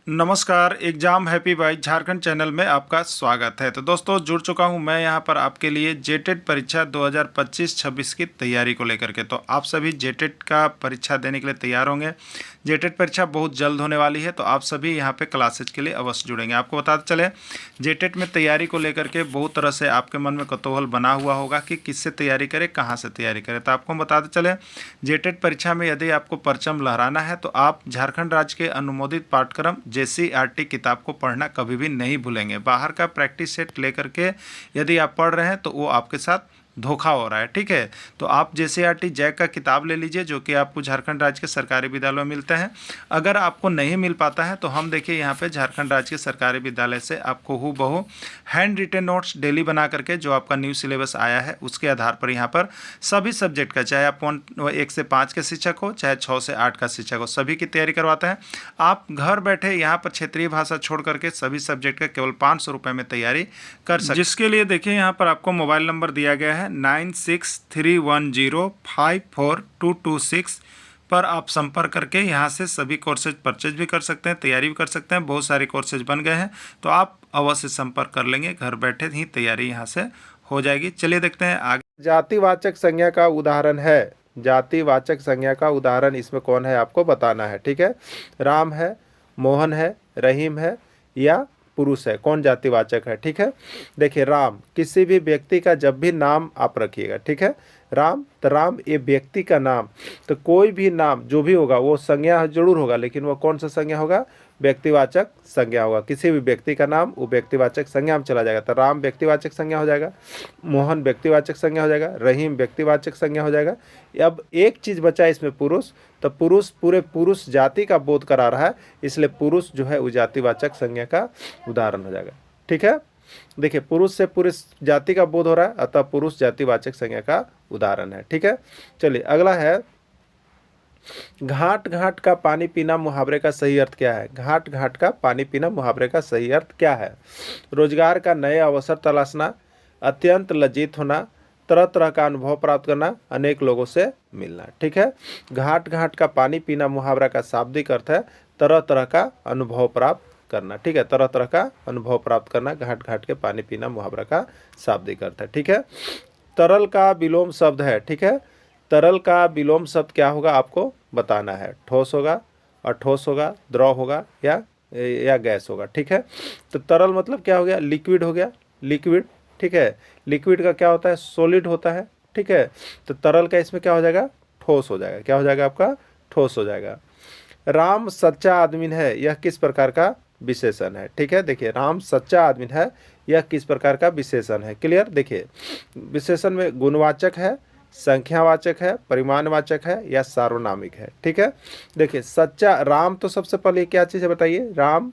नमस्कार, exam happy by Jharkhand channel में आपका स्वागत है। तो दोस्तों जुड़ चुका हूं मैं यहां पर आपके लिए जेटेट परीक्षा 2025-26 की तैयारी को लेकर के। तो आप सभी जेटेट का परीक्षा देने के लिए तैयार होंगे। जेटेट परीक्षा बहुत जल्द होने वाली है, तो आप सभी यहां पे क्लासेज के लिए अवश्य जुड़ेंगे। आपको बताते चले, जेटेट में तैयारी को लेकर के बहुत तरह से आपके मन में कौतूहल बना हुआ होगा कि किससे तैयारी करें, कहाँ से तैयारी करें। तो आपको बताते चले, जेटेट परीक्षा में यदि आपको परचम लहराना है तो आप झारखंड राज्य के अनुमोदित पाठ्यक्रम JCERT किताब को पढ़ना कभी भी नहीं भूलेंगे। बाहर का प्रैक्टिस सेट लेकर के यदि आप पढ़ रहे हैं तो वो आपके साथ धोखा हो रहा है, ठीक है। तो आप JCERT जैक का किताब ले लीजिए, जो कि आपको झारखंड राज्य के सरकारी विद्यालयों में मिलते हैं। अगर आपको नहीं मिल पाता है तो हम देखिए यहाँ पे झारखंड राज्य के सरकारी विद्यालय से आपको हूबहू हैंड रिटेन नोट्स डेली बना करके, जो आपका न्यू सिलेबस आया है उसके आधार पर यहाँ पर सभी सब्जेक्ट का, चाहे आप 1 से 5 के शिक्षक हो, चाहे 6 से 8 का शिक्षक हो, सभी की तैयारी करवाते हैं। आप घर बैठे यहाँ पर क्षेत्रीय भाषा छोड़ करके सभी सब्जेक्ट का केवल 500 रुपये में तैयारी कर सकते हैं। जिसके लिए देखिए यहाँ पर आपको मोबाइल नंबर दिया गया है 9631054226 पर आप संपर्क करके यहाँ से सभी कोर्सेज परचेज भी कर सकते हैं, तैयारी भी कर सकते हैं। बहुत सारे कोर्सेज बन गए हैं, तो आप अवश्य संपर्क कर लेंगे। घर बैठे ही तैयारी यहाँ से हो जाएगी। चलिए देखते हैं आगे। जातिवाचक संज्ञा का उदाहरण है। जातिवाचक संज्ञा का उदाहरण इसमें कौन है आपको बताना है, ठीक है। राम है, मोहन है, रहीम है या पुरुष है, कौन जातिवाचक है, ठीक है। देखिए, राम किसी भी व्यक्ति का जब भी नाम आप रखिएगा, ठीक है। राम, तो राम ये व्यक्ति का नाम, तो कोई भी नाम जो भी होगा वो संज्ञा जरूर होगा, लेकिन वो कौन सा संज्ञा होगा, व्यक्तिवाचक संज्ञा होगा। किसी भी व्यक्ति का नाम वो व्यक्तिवाचक संज्ञा में चला जाएगा। तो राम व्यक्तिवाचक संज्ञा हो जाएगा, मोहन व्यक्तिवाचक संज्ञा हो जाएगा, रहीम व्यक्तिवाचक संज्ञा हो जाएगा। अब एक चीज़ बचा इसमें पुरुष, तो पुरुष पूरे पुरुष जाति का बोध करा रहा है, इसलिए पुरुष जो है वो जातिवाचक संज्ञा का उदाहरण हो जाएगा, ठीक है। देखिए, पुरुष से पुरुष जाति का बोध हो रहा है, अतः पुरुष जातिवाचक संज्ञा का उदाहरण है, ठीक है। चलिए अगला है, घाट घाट का पानी पीना मुहावरे का सही अर्थ क्या है। घाट घाट का पानी पीना मुहावरे का सही अर्थ क्या है। रोजगार का नए अवसर तलाशना, अत्यंत लज्जित होना, तरह तरह का अनुभव प्राप्त करना, अनेक लोगों से मिलना, ठीक है। घाट घाट का पानी पीना मुहावरा का शाब्दिक अर्थ है तरह तरह का अनुभव प्राप्त करना, ठीक है। तरह तरह का अनुभव प्राप्त करना घाट घाट के पानी पीना मुहावरा का शाब्दिक अर्थ है, ठीक है। तरल का विलोम शब्द है, ठीक है। तरल का विलोम शब्द क्या होगा आपको बताना है। ठोस होगा, अठोस होगा, द्रव होगा या गैस होगा, ठीक है। तो तरल मतलब क्या हो गया, लिक्विड हो गया, लिक्विड, ठीक है। लिक्विड का क्या होता है, सॉलिड होता है, ठीक है। तो तरल का इसमें क्या हो जाएगा, ठोस हो जाएगा। क्या हो जाएगा आपका, ठोस हो जाएगा। राम सच्चा आदमी है, यह किस प्रकार का विशेषण है, ठीक है। देखिए, राम सच्चा आदमी है, यह किस प्रकार का विशेषण है। क्लियर। देखिए, विशेषण में गुणवाचक है, संख्यावाचक है, परिमाणवाचक है या सार्वनामिक है, ठीक है। देखिए, सच्चा राम, तो सबसे पहले क्या चीज़ है बताइए, राम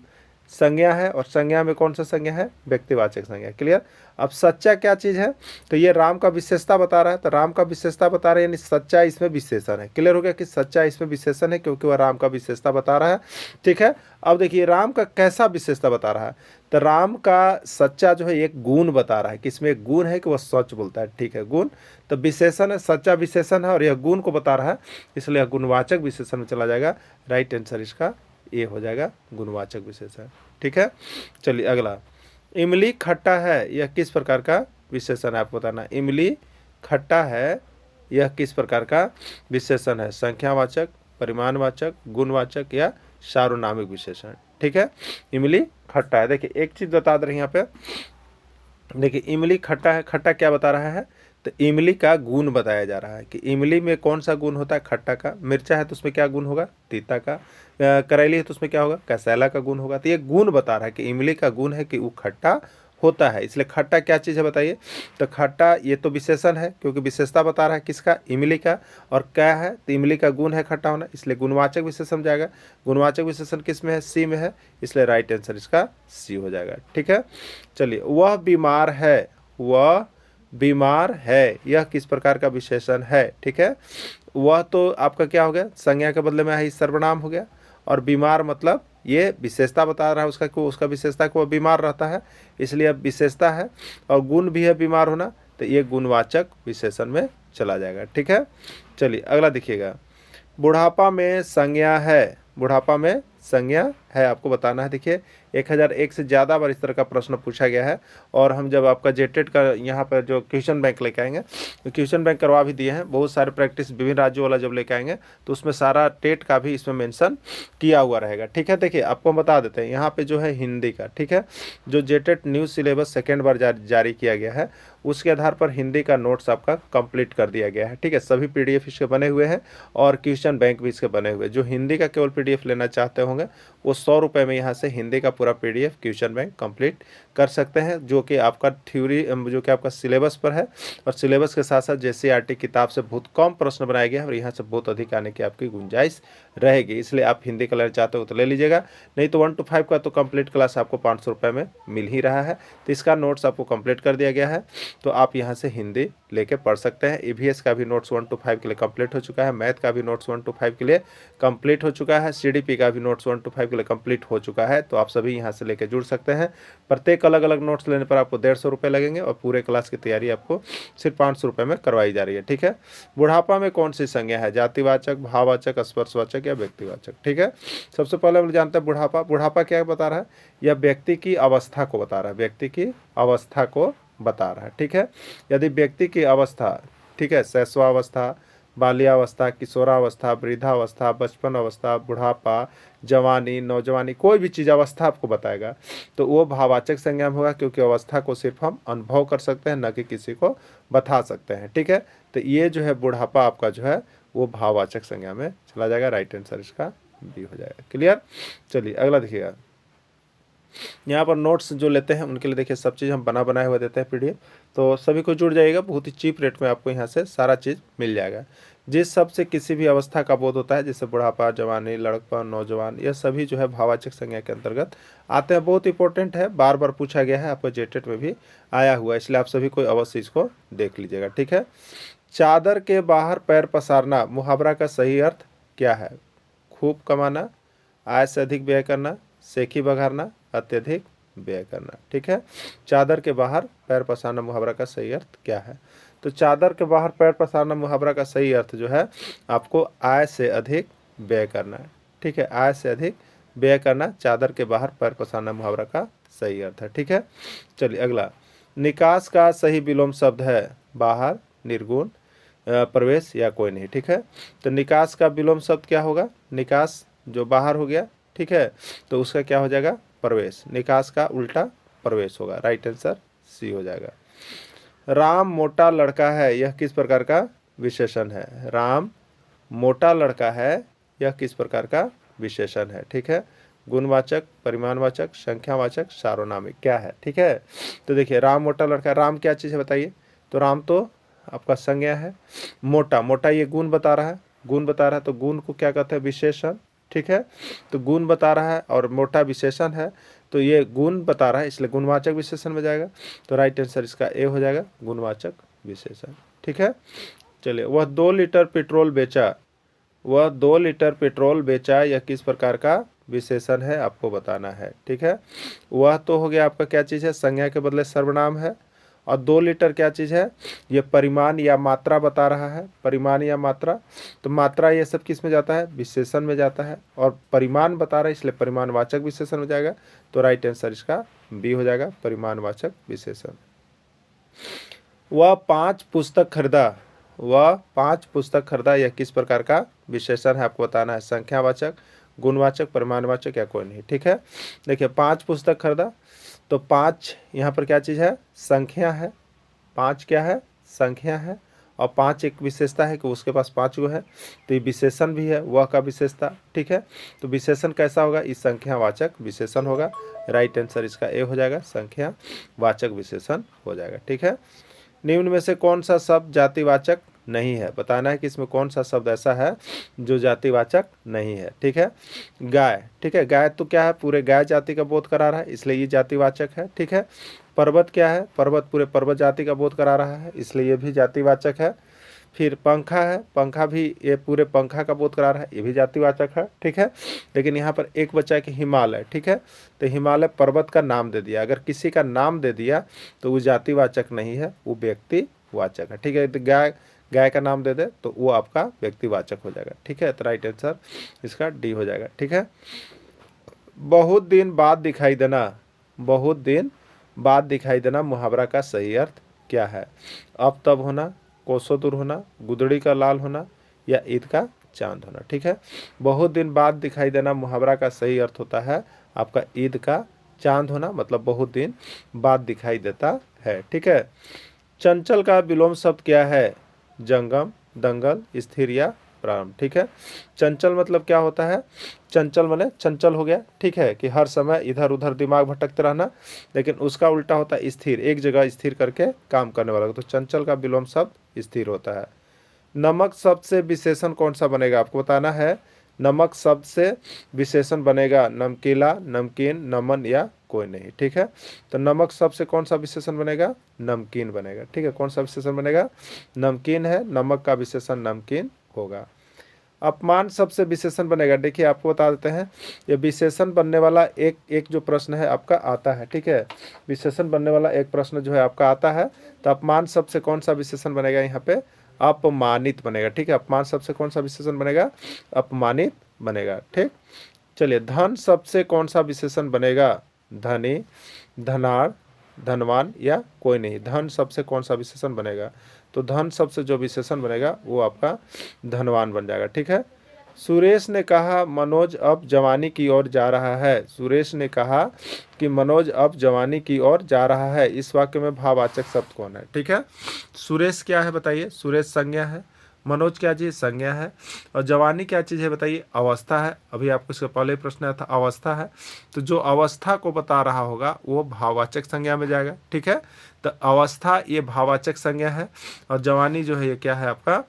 संज्ञा है, और संज्ञा में कौन सा संज्ञा है, व्यक्तिवाचक संज्ञा। क्लियर। अब सच्चा क्या चीज़ है, तो ये राम का विशेषता बता रहा है, तो राम का विशेषता बता रहा है, यानी सच्चा इसमें विशेषण है। क्लियर हो गया कि सच्चा इसमें विशेषण है, क्योंकि वह राम का विशेषता बता रहा है, ठीक है। अब देखिए, राम का कैसा विशेषता बता रहा है, तो राम का सच्चा जो है एक गुण बता रहा है, कि इसमें एक गुण है कि वह सच बोलता है, ठीक है, गुण। तो विशेषण है, सच्चा विशेषण है और यह गुण को बता रहा है, इसलिए गुणवाचक विशेषण में चला जाएगा। राइट आंसर इसका ये हो जाएगा, गुणवाचक विशेषण, ठीक है। चलिए अगला, इमली खट्टा है, यह किस प्रकार का विशेषण है आपको बताना। इमली खट्टा है, यह किस प्रकार का विशेषण है, संख्यावाचक, परिमाणवाचक, गुणवाचक या सार्वनामिक विशेषण, ठीक है। इमली खट्टा है। देखिए, एक चीज़ बता दे रहे हैं यहाँ पे, देखिए इमली खट्टा है, खट्टा क्या बता रहा है, तो इमली का गुण बताया जा रहा है कि इमली में कौन सा गुण होता है, खट्टा का। मिर्चा है तो उसमें क्या गुण होगा, तीता का। करेली है तो उसमें क्या होगा, कसैला का गुण होगा। तो ये गुण बता रहा है कि इमली का गुण है कि वो खट्टा होता है, इसलिए खट्टा क्या चीज़ है बताइए। तो खट्टा ये तो विशेषण है, क्योंकि विशेषता बता रहा है किसका, इमली का। और क्या है, तो इमली का गुण है खट्टा होना, इसलिए गुणवाचक विशेषण जाएगा। गुणवाचक विशेषण किस में है, सी में है, इसलिए राइट आंसर इसका सी हो जाएगा, ठीक है। चलिए, वह बीमार है, वह बीमार है, यह किस प्रकार का विशेषण है, ठीक है। वह तो आपका क्या हो गया, संज्ञा के बदले में है सर्वनाम हो गया, और बीमार मतलब ये विशेषता बता रहा है उसका, कि उसका विशेषता को वह बीमार रहता है, इसलिए अब विशेषता है, और गुण भी है बीमार होना, तो ये गुणवाचक विशेषण में चला जाएगा, ठीक है। चलिए अगला देखिएगा, बुढ़ापा में संज्ञा है, बुढ़ापा में संज्ञा है आपको बताना है। देखिए 1001 से ज़्यादा बार इस तरह का प्रश्न पूछा गया है। और हम जब आपका जेटेट का यहाँ पर जो क्वेश्चन बैंक लेके आएंगे, तो क्वेश्चन बैंक करवा भी दिए हैं, बहुत सारे प्रैक्टिस विभिन्न राज्यों वाला जब लेके आएंगे तो उसमें सारा टेट का भी इसमें मेंशन किया हुआ रहेगा। ठीक है, देखिए आपको हम बता देते हैं यहाँ पे जो है हिंदी का, ठीक है, जो जेटेट न्यू सिलेबस सेकेंड बार जारी किया गया है उसके आधार पर हिंदी का नोट्स आपका कंप्लीट कर दिया गया है। ठीक है, सभी पीडीएफ इसके बने हुए हैं और क्वेश्चन बैंक भी इसके बने हुए हैं। जो हिंदी का केवल पीडीएफ लेना चाहते होंगे वो 100 रुपये में यहाँ से हिंदी का पूरा पीडीएफ क्वेश्चन बैंक कंप्लीट कर सकते हैं, जो कि आपका थ्योरी जो कि आपका सिलेबस पर है। और सिलेबस के साथ साथ जेसीईआरटी किताब से बहुत कम प्रश्न बनाया गया है और यहाँ से बहुत अधिक आने की आपकी गुंजाइश रहेगी, इसलिए आप हिंदी का लेना चाहते हो तो ले लीजिएगा। नहीं तो 1 to 5 का तो कंप्लीट क्लास आपको 500 रुपये में मिल ही रहा है, तो इसका नोट्स आपको कंप्लीट कर दिया गया है, तो आप यहाँ से हिंदी लेके पढ़ सकते हैं। ईवीएस का भी नोट्स 1 to 5 के लिए कंप्लीट हो चुका है, मैथ का भी नोट्स 1 to 5 के लिए कंप्लीट हो चुका है, सीडीपी का भी नोट्स 1 to 5 के लिए कंप्लीट हो चुका है, तो आप सभी यहाँ से लेके जुड़ सकते हैं। प्रत्येक अलग अलग नोट्स लेने पर आपको 150 रुपये लगेंगे और पूरे क्लास की तैयारी आपको सिर्फ 500 रुपये में करवाई जा रही है। ठीक है, बुढ़ापा में कौन सी संज्ञा है, जातिवाचक, भाववाचक, स्पर्शवाचक या व्यक्तिवाचक। ठीक है, सबसे पहले हम लोग जानते हैं बुढ़ापा। बुढ़ापा क्या बता रहा है, यह व्यक्ति की अवस्था को बता रहा है, व्यक्ति की अवस्था को बता रहा है। ठीक है, यदि व्यक्ति की अवस्था, ठीक है, शैशवावस्था, बाल्यावस्था, किशोरावस्था, वृद्धावस्था, बचपन अवस्था, बुढ़ापा, जवानी, नौजवानी, कोई भी चीज़ अवस्था आपको बताएगा तो वो भाववाचक संज्ञा में होगा, क्योंकि अवस्था को सिर्फ हम अनुभव कर सकते हैं, न कि किसी को बता सकते हैं। ठीक है, तो ये जो है बुढ़ापा आपका जो है वो भाववाचक संज्ञा में चला जाएगा, राइट आंसर इसका बी हो जाएगा। क्लियर, चलिए अगला देखिएगा। यहाँ पर नोट्स जो लेते हैं उनके लिए देखिए सब चीज़ हम बनाए हुए देते हैं पीडीएफ, तो सभी को जुड़ जाइएगा, बहुत ही चीप रेट में आपको यहाँ से सारा चीज़ मिल जाएगा। जिस शब्द से किसी भी अवस्था का बोध होता है, जैसे बुढ़ापा, जवानी, लड़कपन, नौजवान, यह सभी जो है भाववाचक संज्ञा के अंतर्गत आते हैं। बहुत इंपॉर्टेंट है, बार बार पूछा गया है, आपको जेटेट में भी आया हुआ है, इसलिए आप सभी को अवश्य इसको देख लीजिएगा। ठीक है, चादर के बाहर पैर पसारना मुहावरा का सही अर्थ क्या है, खूब कमाना, आय से अधिक व्यय करना, सेखी बघारना, अत्यधिक व्यय करना। ठीक है, चादर के बाहर पैर पसारना मुहावरा का सही अर्थ क्या है, तो चादर के बाहर पैर पसारना मुहावरा का सही अर्थ जो है आपको आय से अधिक व्यय करना है। ठीक है, आय से अधिक व्यय करना चादर के बाहर पैर पसारना मुहावरा का सही अर्थ है। ठीक है, चलिए अगला, निकास का सही विलोम शब्द है बाहर, निर्गुण, प्रवेश या कोई नहीं। ठीक है, तो निकास का विलोम शब्द क्या होगा, निकास जो बाहर हो गया, ठीक है, तो उसका क्या हो जाएगा, प्रवेश। निकास का उल्टा प्रवेश होगा, राइट आंसर सी हो जाएगा। राम मोटा लड़का है, यह किस प्रकार का विशेषण है, राम मोटा लड़का है यह किस प्रकार का विशेषण है। ठीक है, गुणवाचक, परिमाणवाचक, संख्यावाचक, सार्वनामिक क्या है। ठीक है, तो देखिए राम मोटा लड़का, राम क्या चीज़ है बताइए, तो राम तो आपका संज्ञा है, मोटा, मोटा ये गुण बता रहा है, गुण बता रहा है, तो गुण को क्या कहते हैं, विशेषण। ठीक है, तो गुण बता रहा है और मोटा विशेषण है, तो ये गुण बता रहा है, इसलिए गुणवाचक विशेषण में जाएगा, तो राइट आंसर इसका ए हो जाएगा, गुणवाचक विशेषण। ठीक है, चलिए, वह 2 लीटर पेट्रोल बेचा, वह 2 लीटर पेट्रोल बेचा, यह किस प्रकार का विशेषण है आपको बताना है। ठीक है, वह तो हो गया आपका क्या चीज़ है, संज्ञा के बदले सर्वनाम है, और 2 लीटर क्या चीज़ है, ये परिमाण या मात्रा बता रहा है, परिमाण या मात्रा, तो मात्रा ये सब किस में जाता है, विशेषण में जाता है, और परिमाण बता रहा है इसलिए परिमाणवाचक विशेषण हो जाएगा, तो राइट आंसर इसका बी हो जाएगा, परिमाणवाचक विशेषण। वह 5 पुस्तक खरीदा, वह 5 पुस्तक खरीदा, यह किस प्रकार का विशेषण है आपको बताना है, संख्यावाचक, गुणवाचक, परिमाणवाचक या कोई नहीं। ठीक है, देखिए 5 पुस्तक खरीदा, तो 5 यहाँ पर क्या चीज़ है, संख्या है, 5 क्या है, संख्या है, और 5 एक विशेषता है कि उसके पास 5 गो है, तो ये विशेषण भी है, वह का विशेषता। ठीक है, तो विशेषण कैसा होगा, इस संख्यावाचक विशेषण होगा, राइट आंसर इसका ए हो जाएगा, संख्यावाचक विशेषण हो जाएगा। ठीक है, निम्न में से कौन सा शब्द जातिवाचक नहीं है, बताना है कि इसमें कौन सा शब्द ऐसा है जो जातिवाचक नहीं है। ठीक है, गाय, ठीक है, गाय तो क्या है, पूरे गाय जाति का बोध करा रहा है, इसलिए ये जातिवाचक है। ठीक है, पर्वत क्या है, पर्वत पूरे पर्वत जाति का बोध करा रहा है, इसलिए ये भी जातिवाचक है। फिर पंखा है, पंखा भी ये पूरे पंखा का बोध करा रहा है, ये भी जातिवाचक है। ठीक है, लेकिन यहाँ पर एक बचा है कि हिमालय। ठीक है, तो हिमालय पर्वत का नाम दे दिया, अगर किसी का नाम दे दिया तो वो जातिवाचक नहीं है, वो व्यक्तिवाचक है। ठीक है, तो गाय, गाय का नाम दे दे तो वो आपका व्यक्तिवाचक हो जाएगा। ठीक है, तो राइट आंसर इसका डी हो जाएगा। ठीक है, बहुत दिन बाद दिखाई देना, बहुत दिन बाद दिखाई देना मुहावरा का सही अर्थ क्या है? अब तब होना, कोसों दूर होना, गुदड़ी का लाल होना या ईद का चांद होना। ठीक है, बहुत दिन बाद दिखाई देना मुहावरा का सही अर्थ होता है आपका ईद का चांद होना, मतलब बहुत दिन बाद दिखाई देता है। ठीक है, चंचल का विलोम शब्द क्या है? जंगम, दंगल, स्थिर या प्रारंभ। ठीक है, चंचल मतलब क्या होता है? चंचल माने चंचल हो गया, ठीक है, कि हर समय इधर उधर दिमाग भटकते रहना, लेकिन उसका उल्टा होता है स्थिर, एक जगह स्थिर करके काम करने वाला। तो चंचल का विलोम शब्द स्थिर होता है। नमक शब्द से विशेषण कौन सा बनेगा? आपको बताना है। नमक शब्द से विशेषण बनेगा नमकीला, नमकीन, नमन या कोई नहीं। ठीक है, तो नमक शब्द से कौन सा विशेषण बनेगा? नमकीन बनेगा। ठीक है, कौन सा विशेषण बनेगा? नमकीन है, नमक का विशेषण नमकीन होगा। अपमान शब्द से विशेषण बनेगा। देखिए आपको बता देते हैं, ये विशेषण बनने वाला एक एक जो प्रश्न है आपका आता है। ठीक है, विशेषण बनने वाला एक प्रश्न जो है आपका आता है। तो अपमान शब्द से कौन सा विशेषण बनेगा? यहाँ पे अपमानित बनेगा। ठीक है, अपमान शब्द से कौन सा विशेषण बनेगा? अपमानित बनेगा। ठीक, चलिए धन शब्द से कौन सा विशेषण बनेगा? धनी, धनाढ़, धनवान या कोई नहीं। धन शब्द से कौन सा विशेषण बनेगा? तो धन शब्द से जो विशेषण बनेगा वो आपका धनवान बन जाएगा। ठीक है, सुरेश ने कहा मनोज अब जवानी की ओर जा रहा है। सुरेश ने कहा कि मनोज अब जवानी की ओर जा रहा है। इस वाक्य में भाववाचक शब्द कौन है? ठीक है, सुरेश क्या है बताइए? सुरेश संज्ञा है, मनोज क्या चीज़? संज्ञा है, और जवानी क्या चीज़ है बताइए? अवस्था है। अभी आपको इसका पहले प्रश्न आया था, अवस्था है। तो जो अवस्था को बता रहा होगा वो भाववाचक संज्ञा में जाएगा। ठीक है, तो अवस्था ये भाववाचक संज्ञा है, और जवानी जो है ये क्या है? आपका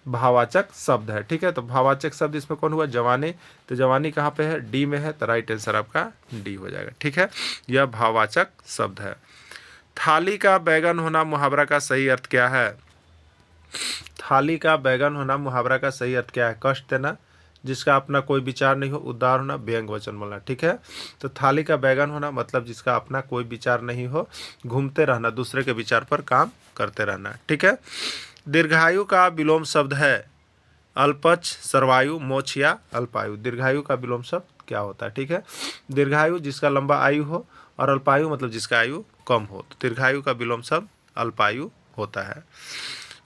भाववाचक शब्द है। ठीक है, तो भाववाचक शब्द इसमें कौन हुआ? जवानी। तो जवानी कहाँ पे है? डी में है, तो राइट आंसर आपका डी हो जाएगा। ठीक है, यह भाववाचक शब्द है। थाली का बैगन होना मुहावरा का सही अर्थ क्या है? थाली का बैगन होना मुहावरा का सही अर्थ क्या है? कष्ट देना, जिसका अपना कोई विचार नहीं हो, उदार होना, व्यंग वचन बोलना। ठीक है, तो थाली का बैगन होना मतलब जिसका अपना कोई विचार नहीं हो, घूमते रहना, दूसरे के विचार पर काम करते रहना। ठीक है, दीर्घायु का विलोम शब्द है अल्पच, सर्वायु, मोक्ष या अल्पायु। दीर्घायु का विलोम शब्द क्या होता है? ठीक है, दीर्घायु जिसका लंबा आयु हो, और अल्पायु मतलब जिसका आयु कम हो। तो दीर्घायु का विलोम शब्द अल्पायु होता है।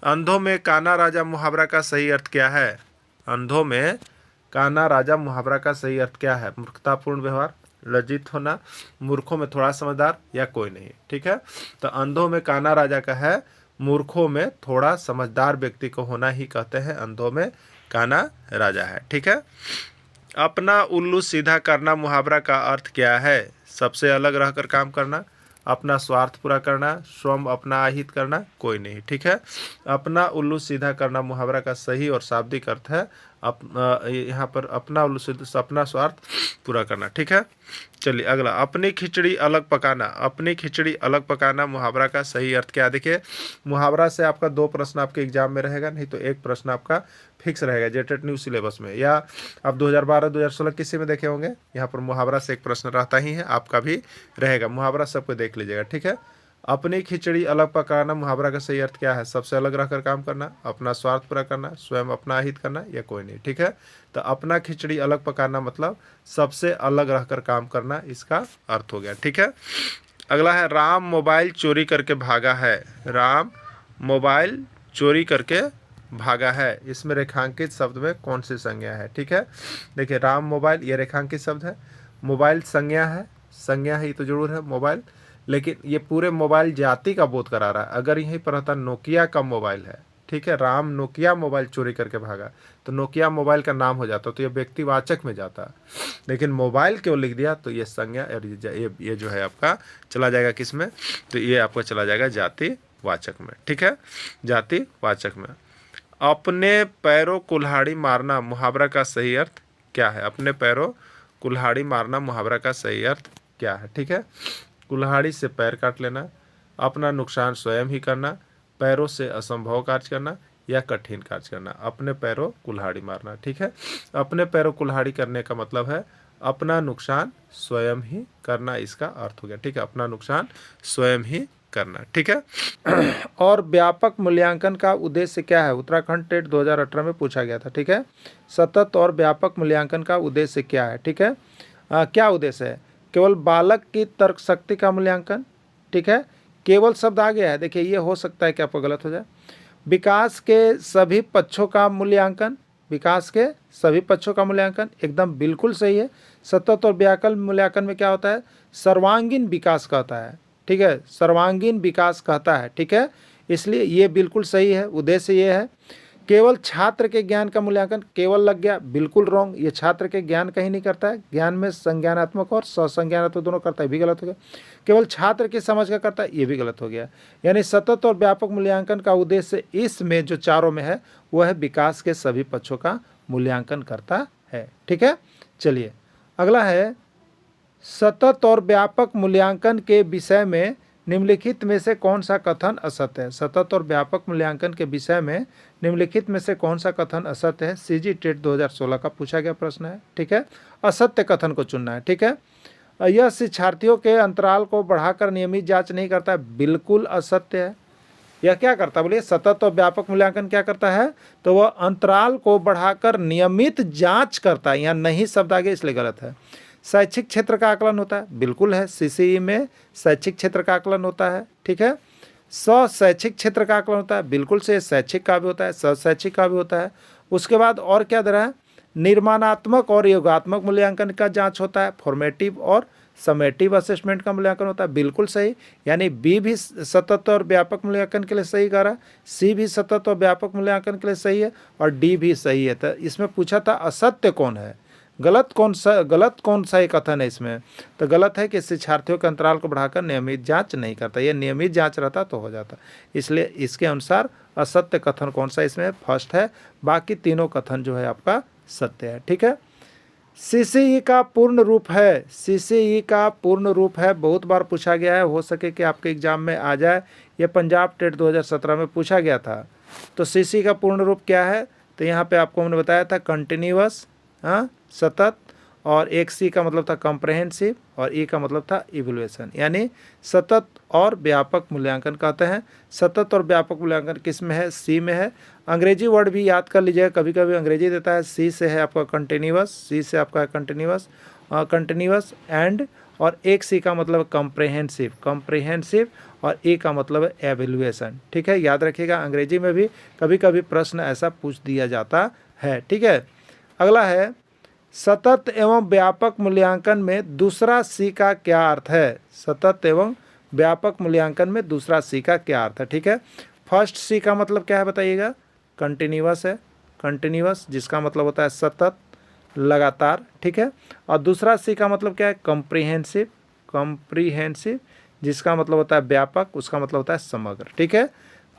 अंधों में काना राजा मुहावरा का सही अर्थ क्या है? अंधों में काना राजा मुहावरा का सही अर्थ क्या है? मूर्खतापूर्ण व्यवहार, लज्जित होना, मूर्खों में थोड़ा समझदार या कोई नहीं। ठीक है, तो अंधों में काना राजा का है मूर्खों में थोड़ा समझदार व्यक्ति को होना ही कहते हैं अंधों में काना राजा है। ठीक है, अपना उल्लू सीधा करना मुहावरा का अर्थ क्या है? सबसे अलग रहकर काम करना, अपना स्वार्थ पूरा करना, स्वयं अपना अहित करना, कोई नहीं। ठीक है, अपना उल्लू सीधा करना मुहावरा का सही और शाब्दिक अर्थ है यहाँ पर अपना उल्लू सीधा, अपना स्वार्थ पूरा करना। ठीक है, चलिए अगला, अपनी खिचड़ी अलग पकाना। अपनी खिचड़ी अलग पकाना मुहावरा का सही अर्थ क्या? देखिए मुहावरा से आपका 2 प्रश्न आपके एग्जाम में रहेगा, नहीं तो एक प्रश्न आपका फिक्स रहेगा जेटेट न्यू सिलेबस में, या आप 2012-2016 किसी में देखे होंगे, यहाँ पर मुहावरा से एक प्रश्न रहता ही है, आपका भी रहेगा। मुहावरा सबको देख लीजिएगा। ठीक है, अपनी खिचड़ी अलग पकाना मुहावरा का सही अर्थ क्या है? सबसे अलग रहकर काम करना, अपना स्वार्थ पूरा करना, स्वयं अपना हित करना या कोई नहीं। ठीक है, तो अपना खिचड़ी अलग पकाना मतलब सबसे अलग रहकर काम करना, इसका अर्थ हो गया। ठीक है, अगला है राम मोबाइल चोरी करके भागा है। राम मोबाइल चोरी करके भागा है, इसमें रेखांकित शब्द में कौन सी संज्ञा है? ठीक है, देखिए राम मोबाइल ये रेखांकित शब्द है, मोबाइल संज्ञा है, संज्ञा है ये तो जरूर है मोबाइल, लेकिन ये पूरे मोबाइल जाति का बोध करा रहा है। अगर यहीं पर रहता नोकिया का मोबाइल है, ठीक है, राम नोकिया मोबाइल चोरी करके भागा, तो नोकिया मोबाइल का नाम हो जाता, तो ये व्यक्तिवाचक में जाता, लेकिन मोबाइल क्यों लिख दिया? तो ये संज्ञा ये जो है आपका चला जाएगा किस में? तो ये आपका चला जाएगा जातिवाचक में। ठीक है, जातिवाचक में। अपने पैरों कुल्हाड़ी मारना मुहावरा का सही अर्थ क्या है? अपने पैरों कुल्हाड़ी मारना मुहावरा का सही अर्थ क्या है? ठीक है, कुल्हाड़ी से पैर काट लेना, अपना नुकसान स्वयं ही करना, पैरों से असंभव कार्य करना या कठिन कार्य करना। अपने पैरों कुल्हाड़ी मारना। ठीक है, अपने पैरों कुल्हाड़ी करने का मतलब है अपना नुकसान स्वयं ही करना, इसका अर्थ हो गया। ठीक है, अपना नुकसान स्वयं ही करना। ठीक है, और व्यापक मूल्यांकन का उद्देश्य क्या है? उत्तराखंड टेट 2018 में पूछा गया था। ठीक है, सतत और व्यापक मूल्यांकन का उद्देश्य क्या है? ठीक है, क्या उद्देश्य है? केवल बालक की तर्क शक्ति का मूल्यांकन, ठीक है। केवल शब्द आ गया है, देखिए ये हो सकता है कि आपको गलत हो जाए। विकास के सभी पक्षों का मूल्यांकन, विकास के सभी पक्षों का मूल्यांकन एकदम बिल्कुल सही है। सतत और व्याकरण मूल्यांकन में क्या होता है? सर्वांगीण विकास कहता है, ठीक है, सर्वांगीण विकास कहता है, ठीक है। इसलिए ये बिल्कुल सही है, उद्देश्य ये है। केवल छात्र के ज्ञान का मूल्यांकन, केवल लग गया, बिल्कुल रॉन्ग। ये छात्र के ज्ञान कहीं नहीं करता है, ज्ञान में संज्ञानात्मक और ससंज्ञानात्मक दोनों करता है, भी गलत हो गया। केवल छात्र की समझ का करता है, ये भी गलत हो गया। यानी सतत और व्यापक मूल्यांकन का उद्देश्य इसमें जो चारों में है वह है विकास के सभी पक्षों का मूल्यांकन करता है, ठीक है। चलिए अगला है, सतत और व्यापक मूल्यांकन के विषय में निम्नलिखित में से कौन सा कथन असत्य है? सतत और व्यापक मूल्यांकन के विषय में निम्नलिखित में से कौन सा कथन असत्य है? सीजी टेट 2016 का पूछा गया प्रश्न है, ठीक है। असत्य कथन को चुनना है, ठीक है। यह शिक्षार्थियों के अंतराल को बढ़ाकर नियमित जांच नहीं करता है, बिल्कुल असत्य है। यह क्या करता है बोलिए? सतत और व्यापक मूल्यांकन क्या करता है? तो वह अंतराल को बढ़ाकर नियमित जांच करता है। यहाँ नहीं शब्द आगे इसलिए गलत है। शैक्षिक क्षेत्र का आकलन होता है, बिल्कुल है, सीसीई में शैक्षिक क्षेत्र का आकलन होता है, ठीक है। शैक्षिक क्षेत्र का आकलन होता है, बिल्कुल से शैक्षिक का भी होता है, शैक्षिक का भी होता है। उसके बाद और क्या दे रहा है? निर्माणात्मक और योगात्मक मूल्यांकन का जांच होता है, फॉर्मेटिव और समेटिव असेसमेंट का मूल्यांकन होता है, बिल्कुल सही। यानी बी भी सतत और व्यापक मूल्यांकन के लिए सही कह रहा है, सी भी सतत और व्यापक मूल्यांकन के लिए सही है, और डी भी सही है। तो इसमें पूछा था असत्य कौन है, गलत कौन सा एक कथन है इसमें? तो गलत है कि शिक्षार्थियों के अंतराल को बढ़ाकर नियमित जांच नहीं करता। ये नियमित जांच रहता तो हो जाता, इसलिए इसके अनुसार असत्य कथन कौन सा इसमें? फर्स्ट है। बाकी तीनों कथन जो है आपका सत्य है, ठीक है। सीसीई का पूर्ण रूप है, सीसीई का पूर्ण रूप है, बहुत बार पूछा गया है, हो सके कि आपके एग्जाम में आ जाए। ये पंजाब टेट 2017 में पूछा गया था। तो सीसीई का पूर्ण रूप क्या है? तो यहाँ पे आपको हमने बताया था कंटिन्यूअस, हाँ, सतत, और एक सी का मतलब था कॉम्प्रहेंसिव, और ई का मतलब था इवैल्यूएशन। यानी सतत और व्यापक मूल्यांकन कहते हैं। सतत और व्यापक मूल्यांकन किस में है? सी में है। अंग्रेजी वर्ड भी याद कर लीजिएगा, कभी कभी अंग्रेजी देता है। सी से है आपका कंटिन्यूअस, सी से आपका है कंटिन्यूअस एंड, और एक सी का मतलब कॉम्प्रहेंसिव, और ए का मतलब है एवैल्यूएशन, ठीक है। याद रखिएगा, अंग्रेजी में भी कभी कभी प्रश्न ऐसा पूछ दिया जाता है, ठीक है। अगला है, सतत एवं व्यापक मूल्यांकन में दूसरा सी का क्या अर्थ है? सतत एवं व्यापक मूल्यांकन में दूसरा सी का क्या अर्थ है, ठीक है। फर्स्ट सी का मतलब क्या है बताइएगा? कंटिन्यूअस है, कंटिन्यूअस जिसका मतलब होता है सतत, लगातार, ठीक है। और दूसरा सी का मतलब क्या है? कॉम्प्रीहेंसिव जिसका मतलब होता है व्यापक, उसका मतलब होता है समग्र, ठीक है।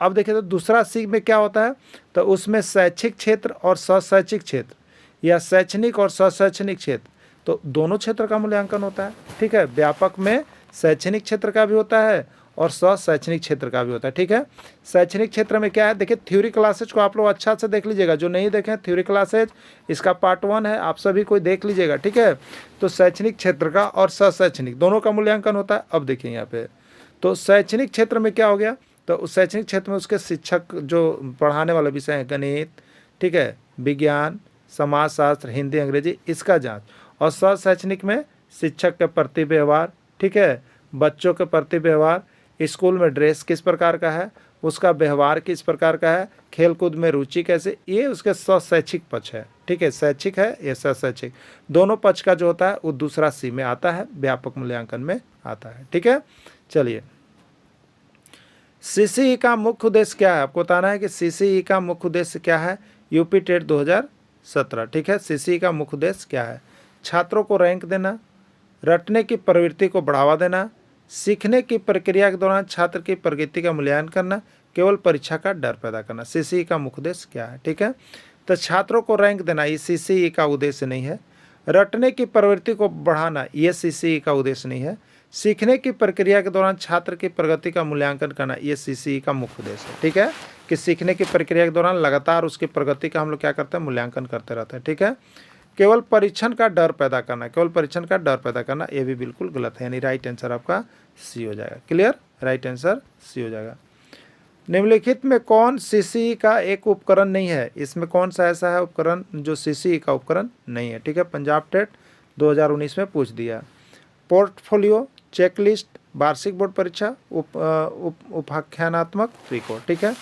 अब देखिए तो दूसरा सी में क्या होता है? तो उसमें शैक्षिक क्षेत्र और शैक्षिक क्षेत्र, या शैक्षणिक और शैक्षणिक क्षेत्र, तो दोनों क्षेत्र का मूल्यांकन होता है, ठीक है। व्यापक में शैक्षणिक क्षेत्र का भी होता है और शैक्षणिक क्षेत्र का भी होता है, ठीक है। शैक्षणिक क्षेत्र में क्या है? देखिए थ्योरी क्लासेज को आप लोग अच्छा से देख लीजिएगा, जो नहीं देखें थ्योरी क्लासेज, इसका पार्ट 1 है, आप सभी कोई देख लीजिएगा, ठीक है। तो शैक्षणिक क्षेत्र का और शैक्षणिक दोनों का मूल्यांकन होता है। अब देखिए यहाँ पे, तो शैक्षणिक क्षेत्र में क्या हो गया? तो उस शैक्षणिक क्षेत्र में उसके शिक्षक जो पढ़ाने वाले विषय हैं, गणित, ठीक है, विज्ञान, समाजशास्त्र, हिंदी, अंग्रेजी, इसका जांच। और शैक्षणिक में शिक्षक के प्रति व्यवहार, ठीक है, बच्चों के प्रति व्यवहार, स्कूल में ड्रेस किस प्रकार का है, उसका व्यवहार किस प्रकार का है, खेलकूद में रुचि कैसे, ये उसके शैक्षिक पक्ष है, ठीक है। शैक्षिक है, ये शैक्षिक, दोनों पक्ष का जो होता है वो दूसरा सी में आता है, व्यापक मूल्यांकन में आता है, ठीक है। चलिए, सीसीई का मुख्य उद्देश्य क्या है? आपको बताना है कि सीसीई का मुख्य उद्देश्य क्या है। यूपी टेट 2017, ठीक है। सीसीई का मुख्य उद्देश्य क्या है? छात्रों को रैंक देना, रटने की प्रवृत्ति को बढ़ावा देना, सीखने की प्रक्रिया के दौरान छात्र की प्रगति का मूल्यांकन करना, केवल परीक्षा का डर पैदा करना। सीसीई का मुख्य उद्देश्य क्या है, ठीक है। तो छात्रों को रैंक देना, ये सीसीई का उद्देश्य नहीं है। रटने की प्रवृत्ति को बढ़ाना, ये सीसीई का उद्देश्य नहीं है। सीखने की प्रक्रिया के दौरान छात्र की प्रगति का मूल्यांकन करना, ये सीसीई का मुख्य उद्देश्य है, ठीक है। कि सीखने की प्रक्रिया के दौरान लगातार उसकी प्रगति का हम लोग क्या करते हैं? मूल्यांकन करते रहते हैं, ठीक है। केवल परीक्षण का डर पैदा करना, केवल परीक्षण का डर पैदा करना, ये भी बिल्कुल गलत है। यानी राइट आंसर आपका सी हो जाएगा। क्लियर? राइट आंसर सी हो जाएगा। निम्नलिखित में कौन सीसीई का एक उपकरण नहीं है? इसमें कौन सा ऐसा है उपकरण जो सीसीई का उपकरण नहीं है, ठीक है। पंजाब टेट 2019 में पूछ दिया। पोर्टफोलियो, चेकलिस्ट, वार्षिक बोर्ड परीक्षा, उपाख्यानात्मक रिकॉर्ड। ठीक है,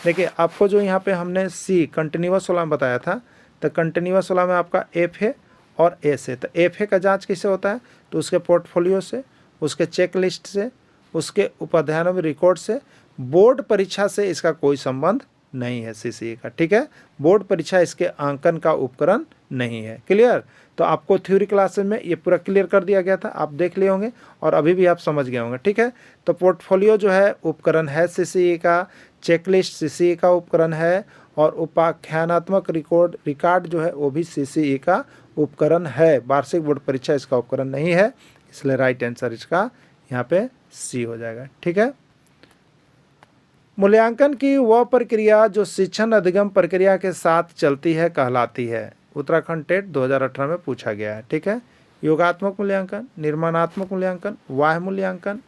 देखिए आपको जो यहाँ पे हमने सी कंटिन्यूअस वाला में बताया था, तो कंटिन्यूअस वाला में आपका एफ है और एस है। तो एफ है का जांच किससे होता है, तो उसके पोर्टफोलियो से, उसके चेकलिस्ट से, उसके उपाध्यायन रिकॉर्ड से। बोर्ड परीक्षा से इसका कोई संबंध नहीं है सीसीए का। ठीक है, बोर्ड परीक्षा इसके आंकन का उपकरण नहीं है। क्लियर, तो आपको थ्योरी क्लासेस में ये पूरा क्लियर कर दिया गया था, आप देख लिए होंगे और अभी भी आप समझ गए होंगे। ठीक है, तो पोर्टफोलियो जो है उपकरण है सीसीए का, चेकलिस्ट सीसीए का उपकरण है, और उपाख्यानात्मक रिकॉर्ड जो है वो भी सीसीए का उपकरण है। वार्षिक बोर्ड परीक्षा इसका उपकरण नहीं है, इसलिए राइट आंसर इसका यहाँ पे सी हो जाएगा। ठीक है, मूल्यांकन की वह प्रक्रिया जो शिक्षण अधिगम प्रक्रिया के साथ चलती है कहलाती है। उत्तराखंड टेट 2018 में पूछा गया है। ठीक है, योगात्मक मूल्यांकन, निर्माणात्मक मूल्यांकन, वाह्य मूल्यांकन,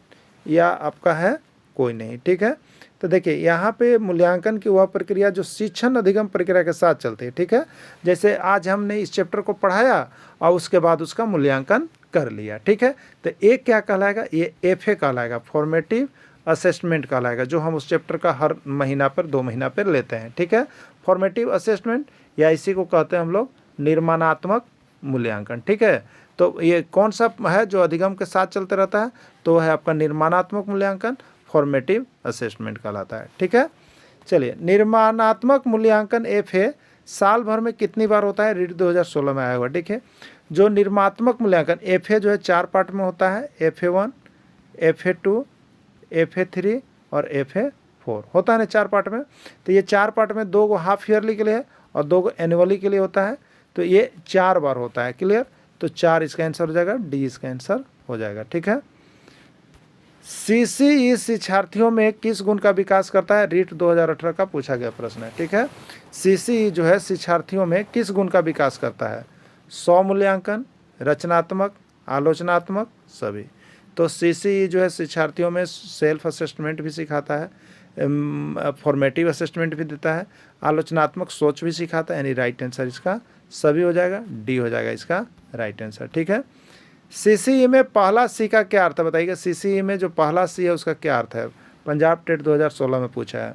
या आपका है कोई नहीं। ठीक है, तो देखिए यहाँ पे मूल्यांकन की वह प्रक्रिया जो शिक्षण अधिगम प्रक्रिया के साथ चलती है। ठीक है, जैसे आज हमने इस चैप्टर को पढ़ाया और उसके बाद उसका मूल्यांकन कर लिया। ठीक है, तो एक क्या कहलाएगा, ये एफए कहलाएगा, फॉर्मेटिव असेसमेंट कहलाएगा, जो हम उस चैप्टर का हर महीना पर 2 महीना पर लेते हैं। ठीक है, फॉर्मेटिव असेसमेंट, या इसी को कहते हैं हम लोग निर्माणात्मक मूल्यांकन। ठीक है, तो ये कौन सा है जो अधिगम के साथ चलते रहता है, तो है आपका निर्माणात्मक मूल्यांकन, फॉर्मेटिव असेसमेंट कहलाता है। ठीक है, चलिए निर्माणात्मक मूल्यांकन एफ है साल भर में कितनी बार होता है, रीड 2016 में आया हुआ। ठीक है, जो निर्माणात्मक मूल्यांकन एफ है जो है 4 पार्ट में होता है, FA1, FA2, FA3 और FA4 होता है ना 4 पार्ट में। तो ये 4 पार्ट में 2 हाफ ईयरली के लिए है और 2 एनुअली के लिए होता है, तो ये 4 बार होता है। क्लियर, तो 4 इसका आंसर हो जाएगा, डी इसका आंसर हो जाएगा। ठीक है, सीसीई शिक्षार्थियों में किस गुण का विकास करता है, रीट 2018 का पूछा गया प्रश्न है। ठीक है, सीसीई जो है शिक्षार्थियों में किस गुण का विकास करता है, स्वमूल्यांकन, रचनात्मक, आलोचनात्मक, सभी। तो सीसीई जो है शिक्षार्थियों में सेल्फ असेसमेंट भी सिखाता है, फॉर्मेटिव असेसमेंट भी देता है, आलोचनात्मक सोच भी सिखाता है, यानी राइट आंसर इसका सभी हो जाएगा, डी हो जाएगा इसका राइट आंसर। ठीक है, सीसीई में पहला सी का क्या अर्थ है बताइएगा, सीसीई में जो पहला सी है उसका क्या अर्थ है, पंजाब टेट 2016 में पूछा है।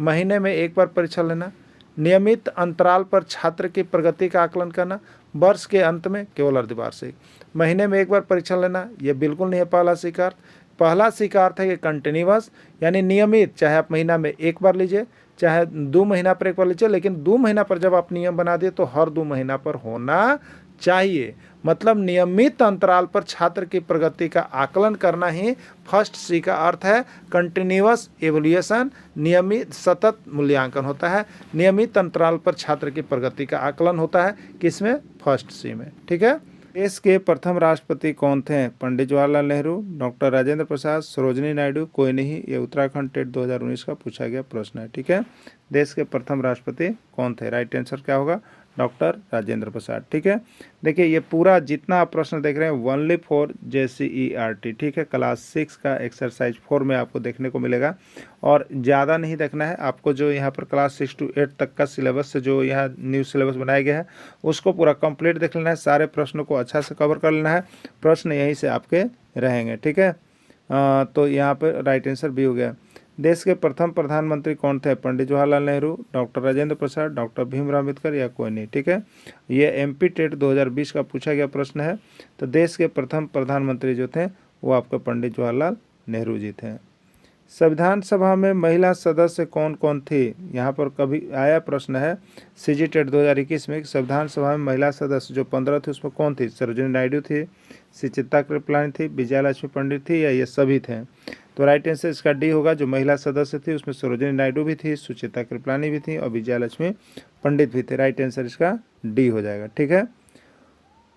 महीने में एक बार परीक्षा लेना, नियमित अंतराल पर छात्र की प्रगति का आकलन करना, वर्ष के अंत में केवल अर्धवार्षिक। महीने में एक बार परीक्षा लेना ये बिल्कुल नहीं है पहला सी का अर्थ। पहला सी का अर्थ है कि कंटिन्यूअस, यानी नियमित, चाहे आप महीना में एक बार लीजिए, चाहे 2 महीना पर एक बार लीजिए, लेकिन 2 महीना पर जब आप नियम बना दिए तो हर 2 महीना पर होना चाहिए। मतलब नियमित अंतराल पर छात्र की प्रगति का आकलन करना ही फर्स्ट सी का अर्थ है। कंटिन्यूअस एवल्यूएशन, नियमित सतत मूल्यांकन होता है, नियमित अंतराल पर छात्र की प्रगति का आकलन होता है, किसमें, फर्स्ट सी में। ठीक है, देश के प्रथम राष्ट्रपति कौन थे, पंडित जवाहरलाल नेहरू, डॉक्टर राजेंद्र प्रसाद, सरोजिनी नायडू, कोई नहीं। ये उत्तराखंड टेट 2019 का पूछा गया प्रश्न है। ठीक है, देश के प्रथम राष्ट्रपति कौन थे, राइट आंसर क्या होगा, डॉक्टर राजेंद्र प्रसाद। ठीक है, देखिए ये पूरा जितना आप प्रश्न देख रहे हैं ओनली फॉर JCERT। ठीक है, क्लास 6 का एक्सरसाइज 4 में आपको देखने को मिलेगा, और ज़्यादा नहीं देखना है आपको। जो यहाँ पर क्लास 6 to 8 तक का सिलेबस से जो यहाँ न्यू सिलेबस बनाया गया है उसको पूरा कंप्लीट देख लेना है, सारे प्रश्नों को अच्छा से कवर कर लेना है, प्रश्न यहीं से आपके रहेंगे। ठीक है, तो यहाँ पर राइट आंसर भी हो गया। देश के प्रथम प्रधानमंत्री कौन थे, पंडित जवाहरलाल नेहरू, डॉक्टर राजेंद्र प्रसाद, डॉक्टर भीमराव अम्बेडकर, या कोई नहीं। ठीक है, ये MP टेट 2020 का पूछा गया प्रश्न है। तो देश के प्रथम प्रधानमंत्री जो थे वो आपके पंडित जवाहरलाल नेहरू जी थे। संविधान सभा में महिला सदस्य कौन कौन थी, यहाँ पर कभी आया प्रश्न है CG टेट 2021 में, संविधान सभा में महिला सदस्य जो 15 थी उसमें कौन थी, सरोजिनी नायडू थी, सुचित्रा कृपलानी थी, विजयालक्ष्मी पंडित थी, या ये सभी थे। तो राइट आंसर इसका डी होगा। जो महिला सदस्य थी उसमें सरोजिनी नायडू भी थी, सुचित्रा कृपलानी भी थी और विजयालक्ष्मी पंडित भी थे। राइट आंसर इसका डी हो जाएगा। ठीक है,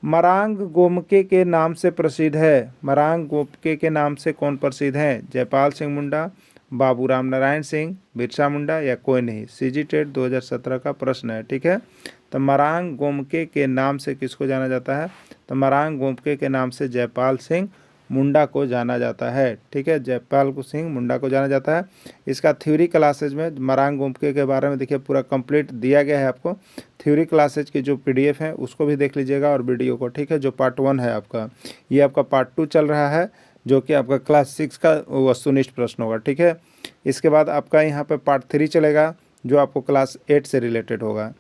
मरांग गोमके के नाम से प्रसिद्ध है, मरांग गोमके के नाम से कौन प्रसिद्ध है, जयपाल सिंह मुंडा, बाबूराम नारायण सिंह, बिरसा मुंडा, या कोई नहीं। CG टेट 2017 का प्रश्न है। ठीक है, तो मरांग गोमके के नाम से किसको जाना जाता है, तो मरांग गोमके के नाम से जयपाल सिंह मुंडा को जाना जाता है। ठीक है, जयपाल सिंह मुंडा को जाना जाता है। इसका थ्योरी क्लासेज में मरांग गोम्पके के बारे में देखिए पूरा कंप्लीट दिया गया है आपको। थ्योरी क्लासेज की जो PDF है उसको भी देख लीजिएगा और वीडियो को। ठीक है, जो पार्ट 1 है आपका, ये आपका पार्ट 2 चल रहा है, जो कि आपका क्लास 6 का वस्तुनिष्ठ प्रश्न होगा। ठीक है, इसके बाद आपका यहाँ पे पार्ट 3 चलेगा, जो आपको क्लास 8 से रिलेटेड होगा।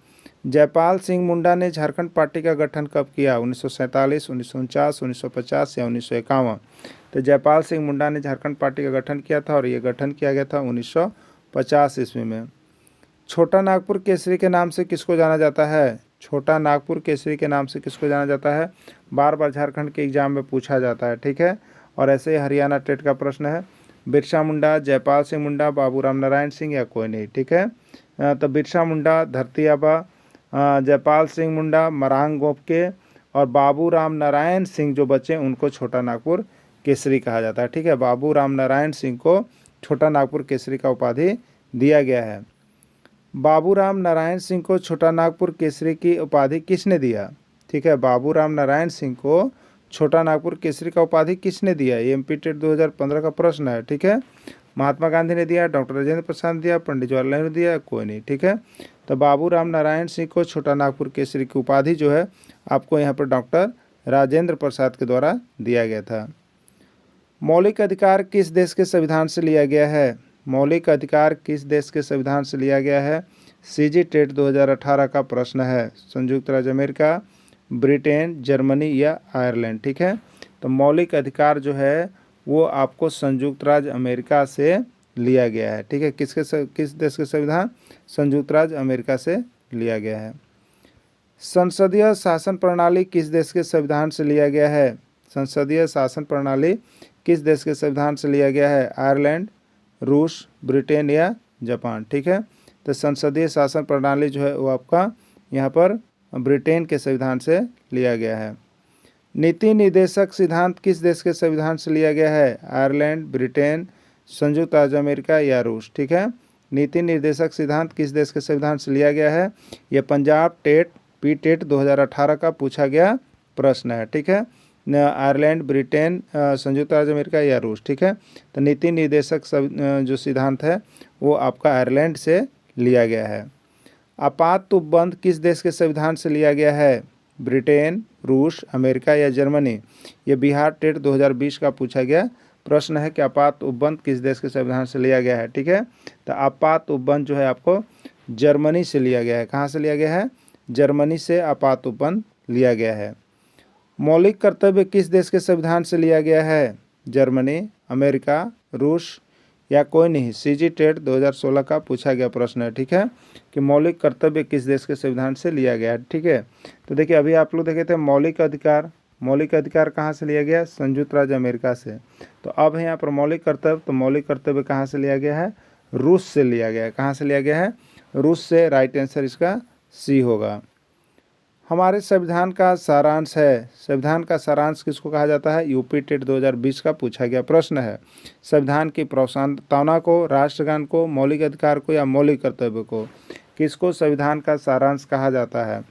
जयपाल सिंह मुंडा ने झारखंड पार्टी का गठन कब किया? 1947, 1949, 1950 या 1951? तो जयपाल सिंह मुंडा ने झारखंड पार्टी का गठन किया था और ये गठन किया गया था 1950 ईस्वी में। छोटा नागपुर केसरी के नाम से किसको जाना जाता है? छोटा नागपुर केसरी के नाम से किसको जाना जाता है? बार बार झारखंड के एग्जाम में पूछा जाता है। ठीक है, और ऐसे ही हरियाणा टेट का प्रश्न है। बिरसा मुंडा, जयपाल सिंह मुंडा, बाबूराम नारायण सिंह या कोई नहीं? ठीक है, तो बिरसा मुंडा, धरती आबा, जयपाल सिंह मुंडा, मरांग गोम्पके और बाबूराम नारायण सिंह जो बचे उनको छोटा नागपुर केसरी कहा जाता है। ठीक है, बाबूराम नारायण सिंह को छोटा नागपुर केसरी का उपाधि दिया गया है। बाबूराम नारायण सिंह को छोटा नागपुर केसरी की उपाधि किसने दिया? ठीक है, बाबूराम नारायण सिंह को छोटा नागपुर केसरी का उपाधि किसने दिया? ये MP टेट 2015 का प्रश्न है। ठीक है, महात्मा गांधी ने दिया, डॉक्टर राजेंद्र प्रसाद ने दिया, पंडित जवाहरलाल नेहरू ने दिया, कोई नहीं? ठीक है, तो बाबूराम नारायण सिंह को छोटा नागपुर केसरी की उपाधि जो है आपको यहाँ पर डॉक्टर राजेंद्र प्रसाद के द्वारा दिया गया था। मौलिक अधिकार किस देश के संविधान से लिया गया है? मौलिक अधिकार किस देश के संविधान से लिया गया है? CG टेट 2018 का प्रश्न है। संयुक्त राज्य अमेरिका, ब्रिटेन, जर्मनी या आयरलैंड? ठीक है, तो मौलिक अधिकार जो है वो आपको संयुक्त राज्य अमेरिका से लिया गया है। ठीक है, किस देश के संविधान? संयुक्त राज्य अमेरिका से लिया गया है। संसदीय शासन प्रणाली किस देश के संविधान से लिया गया है? संसदीय शासन प्रणाली किस देश के संविधान से लिया गया है? आयरलैंड, रूस, ब्रिटेन या जापान? ठीक है, तो संसदीय शासन प्रणाली जो है वो आपका यहाँ पर ब्रिटेन के संविधान से लिया गया है। नीति निर्देशक सिद्धांत किस देश के संविधान से लिया गया है? आयरलैंड, ब्रिटेन, संयुक्त राज्य अमेरिका या रूस? ठीक है, नीति निर्देशक सिद्धांत किस देश के संविधान से लिया गया है? यह पंजाब टेट टेट 2018 का पूछा गया प्रश्न है। ठीक है, आयरलैंड, ब्रिटेन, संयुक्त राज्य अमेरिका या रूस? ठीक है, तो नीति निर्देशक जो सिद्धांत है वो आपका आयरलैंड से लिया गया है। आपात उपबंध किस देश के संविधान से लिया गया है? ब्रिटेन, रूस, अमेरिका या जर्मनी? ये बिहार टेट 2020 का पूछा गया प्रश्न है कि आपात उपबंध किस देश के संविधान से लिया गया है। ठीक है, तो आपात उपबंध जो है आपको जर्मनी से लिया गया है। कहाँ से लिया गया है? जर्मनी से आपात उपबंध लिया गया है। मौलिक कर्तव्य किस देश के संविधान से लिया गया है? जर्मनी, अमेरिका, रूस या कोई नहीं? CG टेट 2016 का पूछा गया प्रश्न है। ठीक है, कि मौलिक कर्तव्य किस देश के संविधान से लिया गया है। ठीक है, तो देखिए अभी आप लोग देखे थे मौलिक अधिकार कहाँ से लिया गया? संयुक्त राज्य अमेरिका से। तो अब है यहाँ पर मौलिक कर्तव्य, तो मौलिक कर्तव्य कहाँ से लिया गया है? रूस से लिया गया है। कहाँ से लिया गया है? रूस से। राइट आंसर इसका C होगा। हमारे संविधान का सारांश है। संविधान का सारांश किसको कहा जाता है? UP टेट 2020 का पूछा गया प्रश्न है। संविधान की प्रस्तावना को, राष्ट्रगान को, मौलिक अधिकार को या मौलिक कर्तव्य को, किसको संविधान का सारांश कहा जाता है?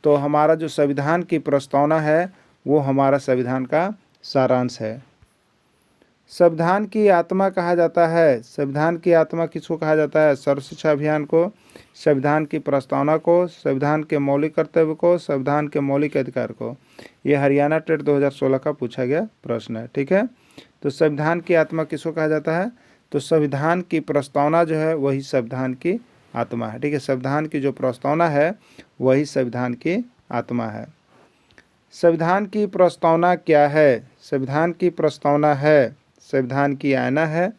तो हमारा जो संविधान की प्रस्तावना है वो हमारा संविधान का सारांश है। संविधान की आत्मा कहा जाता है। संविधान की आत्मा किसको कहा जाता है? सर्व शिक्षा अभियान को, संविधान की प्रस्तावना को, संविधान के मौलिक कर्तव्य को, संविधान के मौलिक अधिकार को। ये हरियाणा टेट 2016 का पूछा गया प्रश्न है। ठीक है, तो संविधान की आत्मा किसको कहा जाता है? तो संविधान की प्रस्तावना जो है वही संविधान की आत्मा है। ठीक है, संविधान की जो प्रस्तावना है वही संविधान की आत्मा है। संविधान की प्रस्तावना क्या है? संविधान की प्रस्तावना है संविधान की आईना है,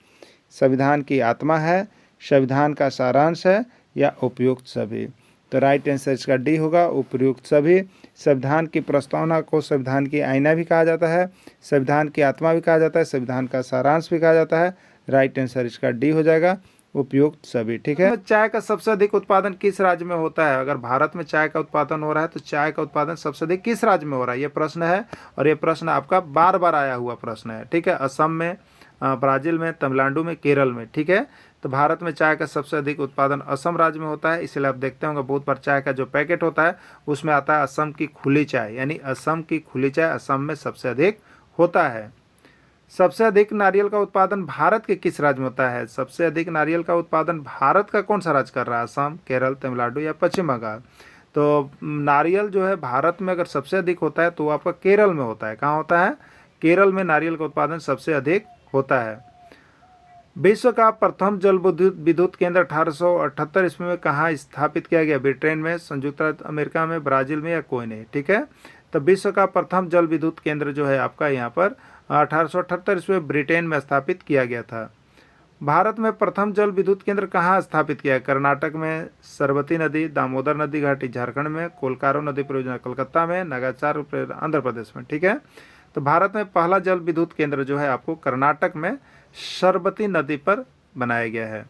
संविधान की आत्मा है, संविधान का सारांश है या उपयुक्त सभी? तो राइट आंसर इसका D होगा, उपयुक्त सभी। संविधान की प्रस्तावना को संविधान की आईना भी कहा जाता है, संविधान की आत्मा भी कहा जाता है, संविधान का सारांश भी कहा जाता है। राइट आंसर इसका D हो जाएगा, उपयुक्त सभी। ठीक है, चाय का सबसे अधिक उत्पादन किस राज्य में होता है? अगर भारत में चाय का उत्पादन हो रहा है तो चाय का उत्पादन सबसे अधिक किस राज्य में हो रहा है? ये प्रश्न है और ये प्रश्न आपका बार बार आया हुआ प्रश्न है। ठीक है, असम में, ब्राज़ील में, तमिलनाडु में, केरल में। ठीक है, तो भारत में चाय का सबसे अधिक उत्पादन असम राज्य में होता है। इसलिए आप देखते होंगे बहुत बार चाय का जो पैकेट होता है उसमें आता है असम की खुली चाय, यानी असम की खुली चाय असम में सबसे अधिक होता है। सबसे अधिक नारियल का उत्पादन भारत के किस राज्य में होता है? सबसे अधिक नारियल का उत्पादन भारत का कौन सा राज्य कर रहा है? असम, केरल, तमिलनाडु या पश्चिम बंगाल? तो नारियल जो है भारत में अगर सबसे अधिक होता है तो वो आपका केरल में होता है। कहाँ होता है? केरल में नारियल का उत्पादन सबसे अधिक होता है। विश्व का प्रथम जल विद्युत केंद्र 1878 ईस्वी में कहाँ स्थापित किया गया? ब्रिटेन में, संयुक्त राज्य अमेरिका में, ब्राजील में या कोई नहीं? ठीक है, तो विश्व का प्रथम जल विद्युत केंद्र जो है आपका यहाँ पर 1878 ईस्वी में ब्रिटेन में स्थापित किया गया था। भारत में प्रथम जल विद्युत केंद्र कहाँ स्थापित किया? कर्नाटक में, सरस्वती नदी दामोदर नदी घाटी झारखंड में, कोलकारो नदी परियोजना कलकत्ता में, नगाचार आंध्र प्रदेश में। ठीक है, तो भारत में पहला जल विद्युत केंद्र जो है आपको कर्नाटक में सरस्वती नदी पर बनाया गया है।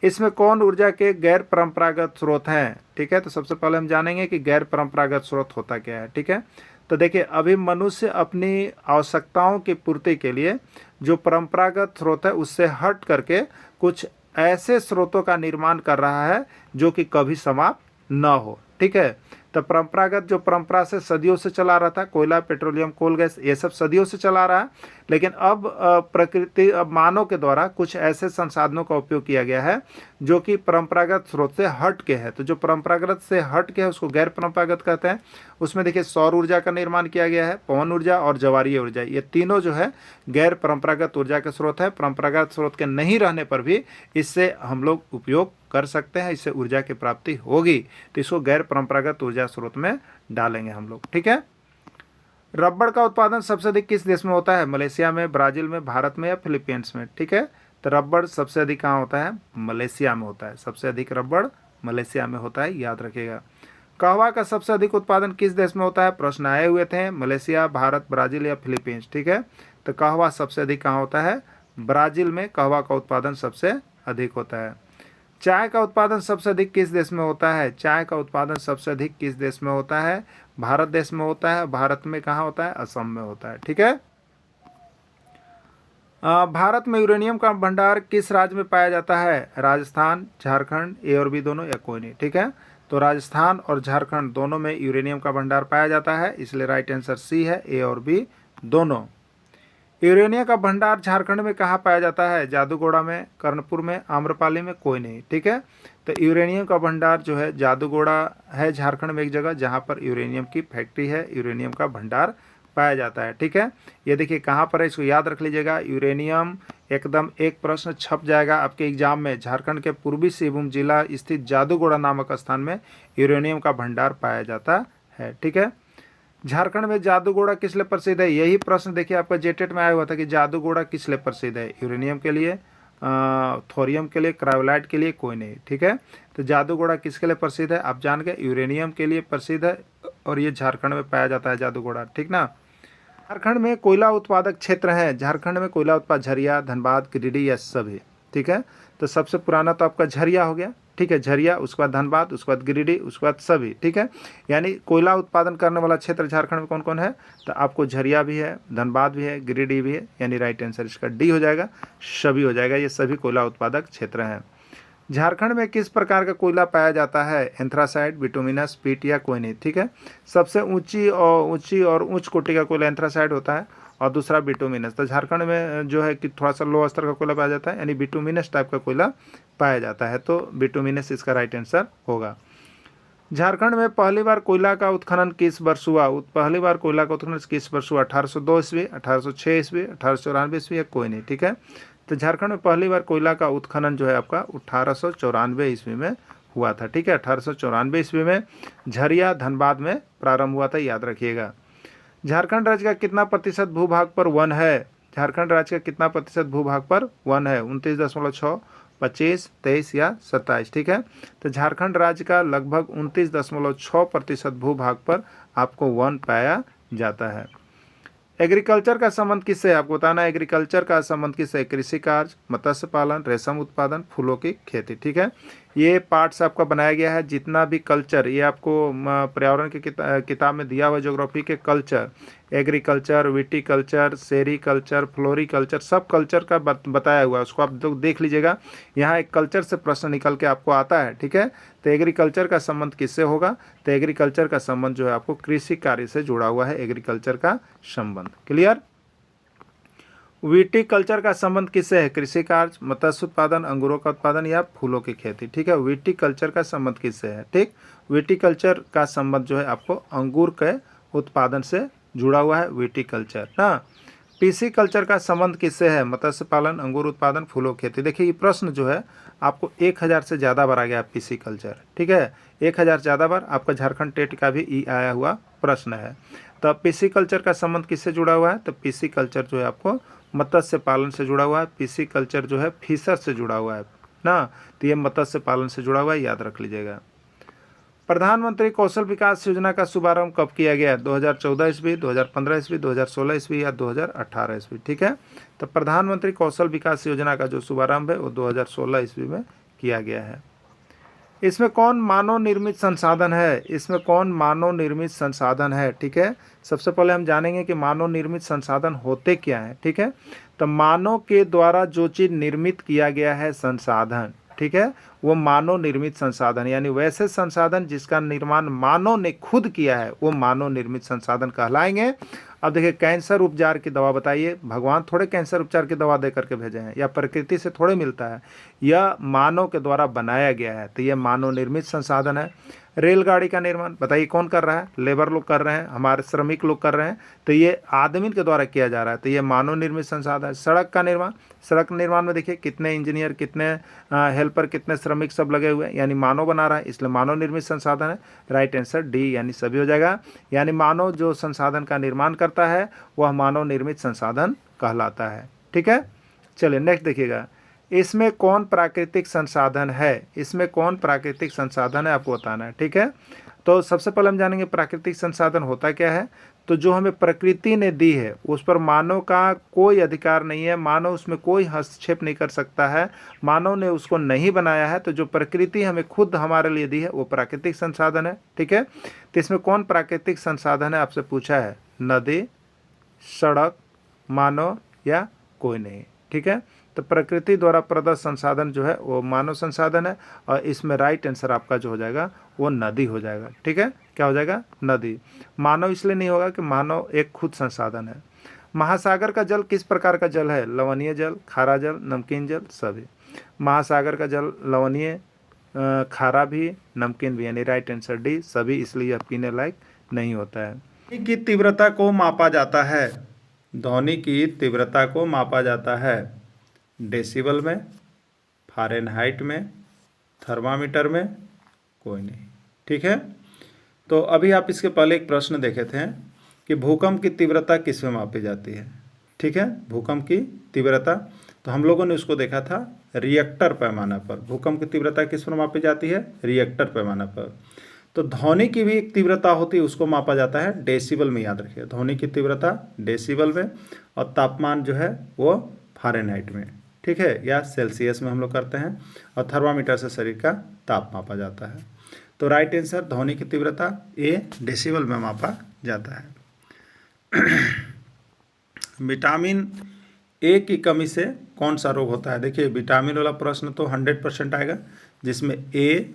इसमें कौन ऊर्जा के गैर परंपरागत स्रोत हैं? ठीक है, तो सबसे पहले हम जानेंगे कि गैर परंपरागत स्रोत होता क्या है। ठीक है, तो देखिए अभी मनुष्य अपनी आवश्यकताओं की पूर्ति के लिए जो परंपरागत स्रोत है उससे हट करके कुछ ऐसे स्रोतों का निर्माण कर रहा है जो कि कभी समाप्त न हो। ठीक है, तो परंपरागत जो परंपरा से सदियों से चला रहा था, कोयला, पेट्रोलियम, कोल गैस, ये सब सदियों से चला रहा है, लेकिन अब प्रकृति, अब मानव के द्वारा कुछ ऐसे संसाधनों का उपयोग किया गया है जो कि परंपरागत स्रोत से हट के है। तो जो परंपरागत से हट के है उसको गैर परंपरागत कहते हैं। उसमें देखिए सौर ऊर्जा का निर्माण किया गया है, पवन ऊर्जा और ज्वारीय ऊर्जा, ये तीनों जो है गैर परंपरागत ऊर्जा के स्रोत है। परंपरागत स्रोत के नहीं रहने पर भी इससे हम लोग उपयोग कर सकते हैं, इससे ऊर्जा की प्राप्ति होगी, तो इसको गैर परंपरागत ऊर्जा स्रोत में डालेंगे हम लोग। ठीक है, रबड़ का उत्पादन सबसे अधिक किस देश में होता है? मलेशिया में, ब्राजील में, भारत में या फिलीपींस में? ठीक है, तो रबड़ सबसे अधिक कहाँ होता है? मलेशिया में होता है। सबसे अधिक रबड़ मलेशिया में होता है, याद रखिएगा। कहवा का सबसे अधिक उत्पादन किस देश में होता है? प्रश्न आए हुए थे, मलेशिया, भारत, ब्राजील या फिलीपींस। ठीक है, तो कहवा सबसे अधिक कहाँ होता है? ब्राजील में कहवा का उत्पादन सबसे अधिक होता है। चाय का उत्पादन सबसे अधिक किस देश में होता है? चाय का उत्पादन सबसे अधिक किस देश में होता है? भारत देश में होता है। भारत में कहाँ होता है? असम में होता है। ठीक है, भारत में यूरेनियम का भंडार किस राज्य में पाया जाता है? राजस्थान, झारखंड, ए और बी दोनों या कोई नहीं? ठीक है, तो राजस्थान और झारखंड दोनों में यूरेनियम का भंडार पाया जाता है, इसलिए राइट आंसर सी है, ए और बी दोनों। यूरेनियम का भंडार झारखंड में कहाँ पाया जाता है? जादूगोड़ा में, कर्णपुर में, आम्रपाली में, कोई नहीं? ठीक है, तो यूरेनियम का भंडार जो है जादूगोड़ा है झारखंड में एक जगह जहाँ पर यूरेनियम की फैक्ट्री है, यूरेनियम का भंडार पाया जाता है। ठीक है, ये देखिए कहाँ पर है, इसको याद रख लीजिएगा। यूरेनियम एकदम एक प्रश्न छप जाएगा आपके एग्जाम में। झारखंड के पूर्वी सिंहभूम जिला स्थित जादूगोड़ा नामक स्थान में यूरेनियम का भंडार पाया जाता है। ठीक है, झारखंड में जादूगोड़ा किस लिए प्रसिद्ध है? यही प्रश्न देखिए आपका जेटेट में आया हुआ था कि जादूगोड़ा किस लिए प्रसिद्ध है? यूरेनियम के लिए, थोरियम के लिए, क्रायोलाइट के लिए, कोई नहीं? ठीक है, तो जादूगोड़ा किसके लिए प्रसिद्ध है? आप जान गए, यूरेनियम के लिए प्रसिद्ध है और ये झारखंड में पाया जाता है जादूगोड़ा। ठीक ना, झारखंड में कोयला उत्पादक क्षेत्र है। झारखंड में कोयला उत्पाद झरिया, धनबाद, गिरिडीह या सभी। ठीक है, तो सबसे पुराना तो आपका झरिया हो गया। ठीक है, झरिया, उसके बाद धनबाद, उसके बाद गिरिडीह, उसके बाद सभी। ठीक है, यानी कोयला उत्पादन करने वाला क्षेत्र झारखंड में कौन कौन है? तो आपको झरिया भी है, धनबाद भी है, गिरिडीह भी है, यानी राइट आंसर इसका डी हो जाएगा, सभी हो जाएगा। ये सभी कोयला उत्पादक क्षेत्र हैं। झारखंड में किस प्रकार का कोयला पाया जाता है? एंथ्रासाइट, बिटुमिनस, पीट या कोई नहीं? ठीक है, सबसे ऊंची और उच्च कोटि का कोयला एंथ्रासाइट होता है और दूसरा बिटुमिनस। तो झारखंड में जो है कि थोड़ा सा लो स्तर का कोयला पाया जाता है, यानी बिटुमिनस टाइप का कोयला पाया जाता है, तो बिटुमिनस इसका राइट आंसर होगा। झारखंड में पहली बार कोयला का उत्खनन किस वर्ष हुआ? पहली बार कोयला का उत्खनन किस वर्ष हुआ? 1802 ईस्वी, 1806 ईस्वी, 1894 ईस्वी या कोई नहीं? ठीक है, तो झारखंड में पहली बार कोयला का उत्खनन जो है आपका 1894 ईस्वी में हुआ था। ठीक है, 1894 ईस्वी में झरिया, धनबाद में प्रारंभ हुआ था, याद रखिएगा। झारखंड राज्य का कितना प्रतिशत भूभाग पर वन है? झारखंड राज्य का कितना प्रतिशत भूभाग पर वन है? 29.6, 25, 23 या 27? ठीक है, तो झारखंड राज्य का लगभग 29.6% भूभाग पर आपको वन पाया जाता है। एग्रीकल्चर का संबंध किससे है? आपको बताना है एग्रीकल्चर का संबंध किससे? कृषि कार्य, मत्स्य पालन, रेशम उत्पादन, फूलों की खेती। ठीक है, ये पार्ट्स आपका बनाया गया है। जितना भी कल्चर, ये आपको पर्यावरण की किताब में दिया हुआ ज्योग्राफी के culture, agriculture, viticulture, sericulture, floriculture, सब कल्चर का बताया हुआ है, उसको आप लोग देख लीजिएगा। यहाँ एक कल्चर से प्रश्न निकल के आपको आता है। ठीक है, तो एग्रीकल्चर का संबंध किससे होगा? तो एग्रीकल्चर का संबंध जो है आपको कृषि कार्य से जुड़ा हुआ है, एग्रीकल्चर का संबंध। क्लियर? विटिकल्चर का संबंध किससे है? कृषि कार्य, मत्स्य उत्पादन, अंगूरों का उत्पादन या फूलों की खेती। ठीक है, विटिकल्चर का संबंध किससे है? ठीक, विटिकल्चर का संबंध जो है आपको अंगूर के उत्पादन से जुड़ा हुआ है, विटिकल्चर ना। पिसिकल्चर का संबंध किससे है? मत्स्य पालन, अंगूर उत्पादन, फूलों की खेती। देखिए ये प्रश्न जो है आपको 1000 से ज़्यादा बार आ गया पिसिकल्चर। ठीक है, 1000 ज़्यादा बार आपका झारखंड टेट का भी आया हुआ प्रश्न है। तो पिसिकल्चर का संबंध किससे जुड़ा हुआ है? तो पिसिकल्चर जो है आपको मत्स्य पालन से जुड़ा हुआ है। पिसिकल्चर जो है फिशर से जुड़ा हुआ है ना, तो ये मत्स्य पालन से जुड़ा हुआ है, याद रख लीजिएगा। प्रधानमंत्री कौशल विकास योजना का शुभारंभ कब किया गया? 2014 ईस्वी, 2015 ईस्वी, 2016 ईस्वी या 2018 ईस्वी। ठीक है, तो प्रधानमंत्री कौशल विकास योजना का जो शुभारंभ है वो 2016 ईस्वी में किया गया है। इसमें कौन मानव निर्मित संसाधन है? इसमें कौन मानव निर्मित संसाधन है? ठीक है, सबसे पहले हम जानेंगे कि मानव निर्मित संसाधन होते क्या हैं। ठीक है, तो मानव के द्वारा जो चीज़ निर्मित किया गया है संसाधन, ठीक है, वो मानव निर्मित संसाधन, यानी वैसे संसाधन जिसका निर्माण मानव ने खुद किया है वो मानव निर्मित संसाधन कहलाएंगे। अब देखिए, कैंसर उपचार की दवा बताइए, भगवान थोड़े कैंसर उपचार की दवा दे करके भेजे हैं, या प्रकृति से थोड़े मिलता है, यह मानव के द्वारा बनाया गया है, तो यह मानव निर्मित संसाधन है। रेलगाड़ी का निर्माण बताइए कौन कर रहा है? लेबर लोग कर रहे हैं, हमारे श्रमिक लोग कर रहे हैं, तो ये आदमी के द्वारा किया जा रहा है, तो ये मानव निर्मित संसाधन है। सड़क का निर्माण, सड़क निर्माण में देखिए कितने इंजीनियर, कितने हेल्पर, कितने श्रमिक सब लगे हुए हैं, यानी मानव बना रहा है, इसलिए मानव निर्मित संसाधन है। राइट आंसर डी, यानी सभी हो जाएगा। यानी मानव जो संसाधन का निर्माण करता है वह मानव निर्मित संसाधन कहलाता है। ठीक है, चलिए नेक्स्ट देखिएगा, इसमें कौन प्राकृतिक संसाधन है? इसमें कौन प्राकृतिक संसाधन है आपको बताना है। ठीक है, तो सबसे पहले हम जानेंगे प्राकृतिक संसाधन होता क्या है। तो जो हमें प्रकृति ने दी है उस पर मानव का कोई अधिकार नहीं है, मानव उसमें कोई हस्तक्षेप नहीं कर सकता है, मानव ने उसको नहीं बनाया है, तो जो प्रकृति हमें खुद हमारे लिए दी है वो प्राकृतिक संसाधन है। ठीक है, तो इसमें कौन प्राकृतिक संसाधन है आपसे पूछा है? नदी, सड़क, मानव या कोई नहीं। ठीक है, तो प्रकृति द्वारा प्रदत्त संसाधन जो है वो मानव संसाधन है, और इसमें राइट आंसर आपका जो हो जाएगा वो नदी हो जाएगा। ठीक है, क्या हो जाएगा? नदी। मानव इसलिए नहीं होगा कि मानव एक खुद संसाधन है। महासागर का जल किस प्रकार का जल है? लवणीय जल, खारा जल, नमकीन जल, सभी। महासागर का जल लवणीय, खारा भी, नमकीन भी, यानी राइट आंसर डी, सभी, इसलिए यह पीने लायक नहीं होता है। ध्वनि की तीव्रता को मापा जाता है, ध्वनि की तीव्रता को मापा जाता है डेसिबल में, फ़ारेनहाइट में, थर्मामीटर में, कोई नहीं। ठीक है, तो अभी आप इसके पहले एक प्रश्न देखे थे कि भूकंप की तीव्रता किस में मापी जाती है। ठीक है, भूकंप की तीव्रता, तो हम लोगों ने उसको देखा था रिएक्टर पैमाना पर। भूकंप की तीव्रता किस पर मापी जाती है? रिएक्टर पैमाना पर। तो ध्वनि की भी एक तीव्रता होती है, उसको मापा जाता है डेसिबल में, याद रखिए, ध्वनि की तीव्रता डेसिबल में, और तापमान जो है वो फ़ारेनहाइट में। ठीक है, या सेल्सियस में हम लोग करते हैं, और थर्मामीटर से शरीर का ताप मापा जाता है। तो राइट आंसर ध्वनि की तीव्रता ए, डेसिबल में मापा जाता है। विटामिन ए की कमी से कौन सा रोग होता है? देखिए, विटामिन वाला प्रश्न तो 100% आएगा, जिसमें ए,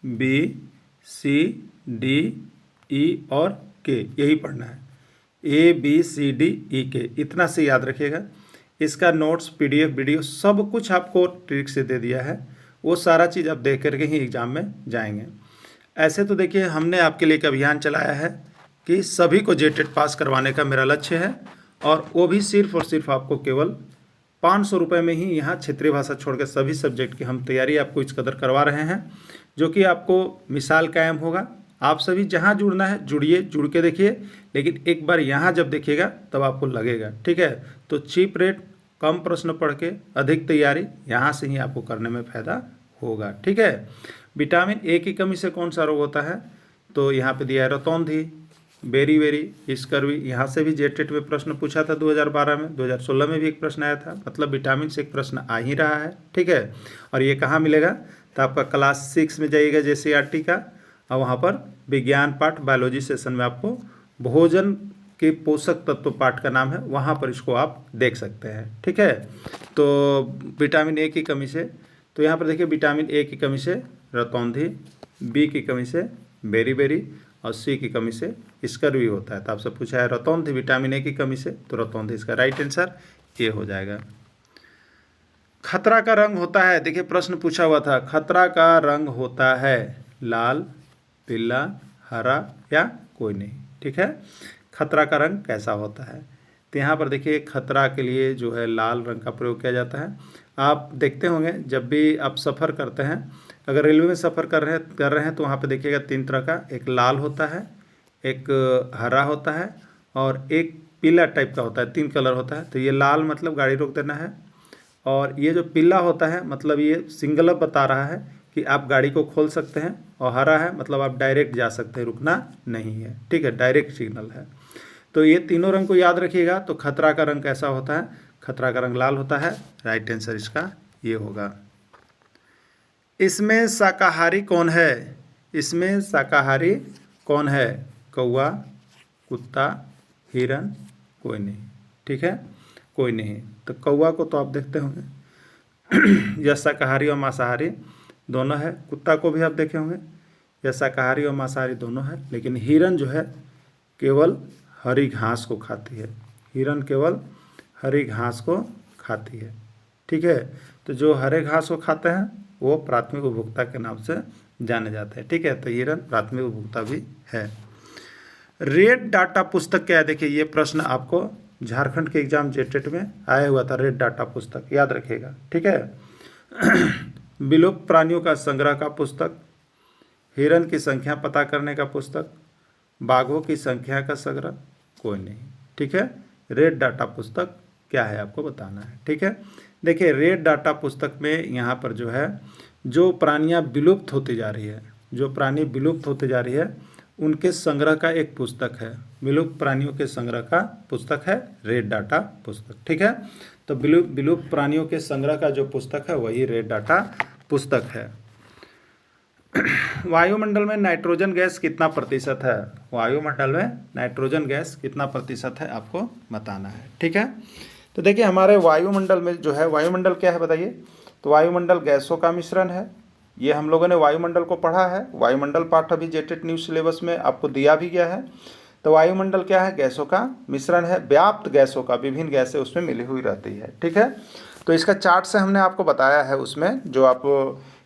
बी, सी, डी, ई और के, यही पढ़ना है। ए, बी, सी, डी, ई, के, इतना से याद रखिएगा। इसका नोट्स, पीडीएफ, वीडियो सब कुछ आपको ट्रिक से दे दिया है, वो सारा चीज़ आप देख करके ही एग्ज़ाम में जाएंगे। ऐसे तो देखिए, हमने आपके लिए एक अभियान चलाया है कि सभी को जेटेट पास करवाने का मेरा लक्ष्य है, और वो भी सिर्फ और सिर्फ आपको केवल 500 रुपये में ही यहाँ क्षेत्रीय भाषा छोड़ के सभी सब्जेक्ट की हम तैयारी आपको इस कदर करवा रहे हैं, जो कि आपको मिसाल कायम होगा। आप सभी जहाँ जुड़ना है जुड़िए, जुड़ के देखिए, लेकिन एक बार यहाँ जब देखिएगा तब आपको लगेगा। ठीक है, तो चीप रेट, कम प्रश्न पढ़ के अधिक तैयारी, यहाँ से ही आपको करने में फ़ायदा होगा। ठीक है, विटामिन ए की कमी से कौन सा रोग होता है? तो यहाँ पे दिया है रतौंधी, बेरी, स्कर्वी। यहाँ से भी जेटेट में प्रश्न पूछा था 2012 में, 2016 में भी एक प्रश्न आया था, मतलब विटामिन से एक प्रश्न आ ही रहा है। ठीक है, और ये कहाँ मिलेगा? तो आपका क्लास 6 में जाइएगा JCERT का, और वहाँ पर विज्ञान पाठ, बायोलॉजी सेशन में आपको भोजन के पोषक तत्व पाठ का नाम है, वहाँ पर इसको आप देख सकते हैं। ठीक है, तो विटामिन ए की कमी से, तो यहाँ पर देखिए विटामिन ए की कमी से रतौंधी, बी की कमी से बेरी, और सी की कमी से स्कर्वी होता है। तो आपसे पूछा है रतौंधी विटामिन ए की कमी से, तो रतौंधी इसका राइट आंसर ये हो जाएगा। खतरा का रंग होता है, देखिए प्रश्न पूछा हुआ था, खतरा का रंग होता है लाल, पीला, हरा या कोई नहीं। ठीक है, खतरा का रंग कैसा होता है? तो यहाँ पर देखिए खतरा के लिए जो है लाल रंग का प्रयोग किया जाता है। आप देखते होंगे जब भी आप सफ़र करते हैं, अगर रेलवे में सफ़र कर रहे हैं तो वहाँ पे देखिएगा 3 तरह का, एक लाल होता है, एक हरा होता है और एक पीला टाइप का होता है, 3 कलर होता है। तो ये लाल मतलब गाड़ी रोक देना है, और ये जो पीला होता है मतलब ये सिंगल अप बता रहा है कि आप गाड़ी को खोल सकते हैं, और हरा है मतलब आप डायरेक्ट जा सकते हैं, रुकना नहीं है। ठीक है, डायरेक्ट सिग्नल है। तो ये तीनों रंग को याद रखिएगा। तो खतरा का रंग कैसा होता है? खतरा का रंग लाल होता है। राइट आंसर इसका ये होगा। इसमें शाकाहारी कौन है? इसमें शाकाहारी कौन है? कौवा, कुत्ता, हिरन, कोई नहीं। ठीक है, कोई नहीं। तो कौवा को तो आप देखते होंगे यह शाकाहारी और मांसाहारी दोनों है। कुत्ता को भी आप देखे होंगे, यह शाकाहारी और मांसाहारी दोनों है। लेकिन हिरन जो है केवल हरी घास को खाती है। हिरन केवल हरी घास को खाती है। ठीक है, तो जो हरे घास को खाते हैं वो प्राथमिक उपभोक्ता के नाम से जाने जाते हैं। ठीक है, तो हिरन प्राथमिक उपभोक्ता भी है। रेड डाटा पुस्तक क्या है? देखिए ये प्रश्न आपको झारखंड के एग्जाम जेटेट में आया हुआ था, रेड डाटा पुस्तक, याद रखिएगा। ठीक है विलुप्त प्राणियों का संग्रह का पुस्तक, हिरन की संख्या पता करने का पुस्तक, बाघों की संख्या का संग्रह, कोई नहीं। ठीक है, रेड डाटा पुस्तक क्या है आपको बताना है। ठीक है, देखिए रेड डाटा पुस्तक में यहाँ पर जो है जो प्राणियाँ विलुप्त होती जा रही है, जो प्राणी विलुप्त होती जा रही है उनके संग्रह का एक पुस्तक है। विलुप्त प्राणियों के संग्रह का पुस्तक है रेड डाटा पुस्तक। ठीक है, तो विलुप्त प्राणियों के संग्रह का जो पुस्तक है वही रेड डाटा पुस्तक है। वायुमंडल में नाइट्रोजन गैस कितना प्रतिशत है? वायुमंडल में नाइट्रोजन गैस कितना प्रतिशत है आपको बताना है। ठीक है, तो देखिए हमारे वायुमंडल में जो है, वायुमंडल क्या है बताइए? तो वायुमंडल गैसों का मिश्रण है। ये हम लोगों ने वायुमंडल को पढ़ा है, वायुमंडल पाठ अभी जेटेट न्यूज़ सिलेबस में आपको दिया भी गया है। तो वायुमंडल क्या है? गैसों का मिश्रण है, व्याप्त गैसों का, विभिन्न गैसें उसमें मिली हुई रहती है। ठीक है, तो इसका चार्ट से हमने आपको बताया है, उसमें जो आप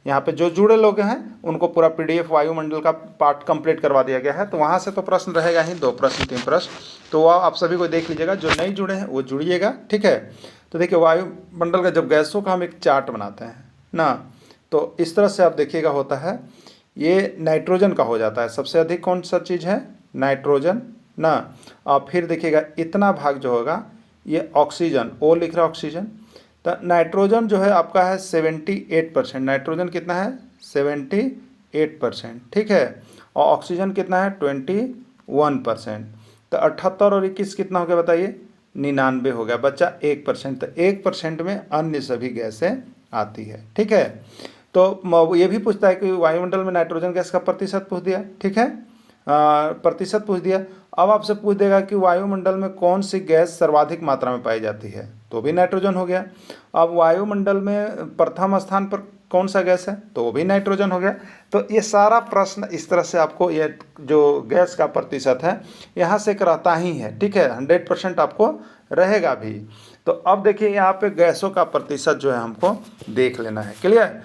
यहाँ पे जो जुड़े लोग हैं उनको पूरा PDF वायुमंडल का पार्ट कंप्लीट करवा दिया गया है। तो वहाँ से तो प्रश्न रहेगा ही, 2 प्रश्न 3 प्रश्न, तो वह आप सभी को देख लीजिएगा। जो नहीं जुड़े हैं वो जुड़िएगा। ठीक है, तो देखिए वायुमंडल का जब गैसों का हम एक चार्ट बनाते हैं ना, तो इस तरह से आप देखिएगा होता है, ये नाइट्रोजन का हो जाता है। सबसे अधिक कौन सा चीज़ है? नाइट्रोजन ना। और फिर देखिएगा इतना भाग जो होगा ये ऑक्सीजन, ओ लिख रहा है ऑक्सीजन। तो नाइट्रोजन जो है आपका है 78%। नाइट्रोजन कितना है? 78%। ठीक है, और ऑक्सीजन कितना है? 21%। तो 78 और 21 कितना हो गया बताइए? 99 हो गया, बच्चा 1%। तो 1% में अन्य सभी गैसें आती है। ठीक है, तो ये भी पूछता है कि वायुमंडल में नाइट्रोजन गैस का प्रतिशत पूछ दिया। ठीक है, प्रतिशत पूछ दिया। अब आपसे पूछ देगा कि वायुमंडल में कौन सी गैस सर्वाधिक मात्रा में पाई जाती है, तो भी नाइट्रोजन हो गया। अब वायुमंडल में प्रथम स्थान पर कौन सा गैस है, तो वो भी नाइट्रोजन हो गया। तो ये सारा प्रश्न इस तरह से आपको, ये जो गैस का प्रतिशत है यहाँ से रहता ही है। ठीक है, 100% आपको रहेगा भी। तो अब देखिए यहाँ पे गैसों का प्रतिशत जो है हमको देख लेना है। क्लियर?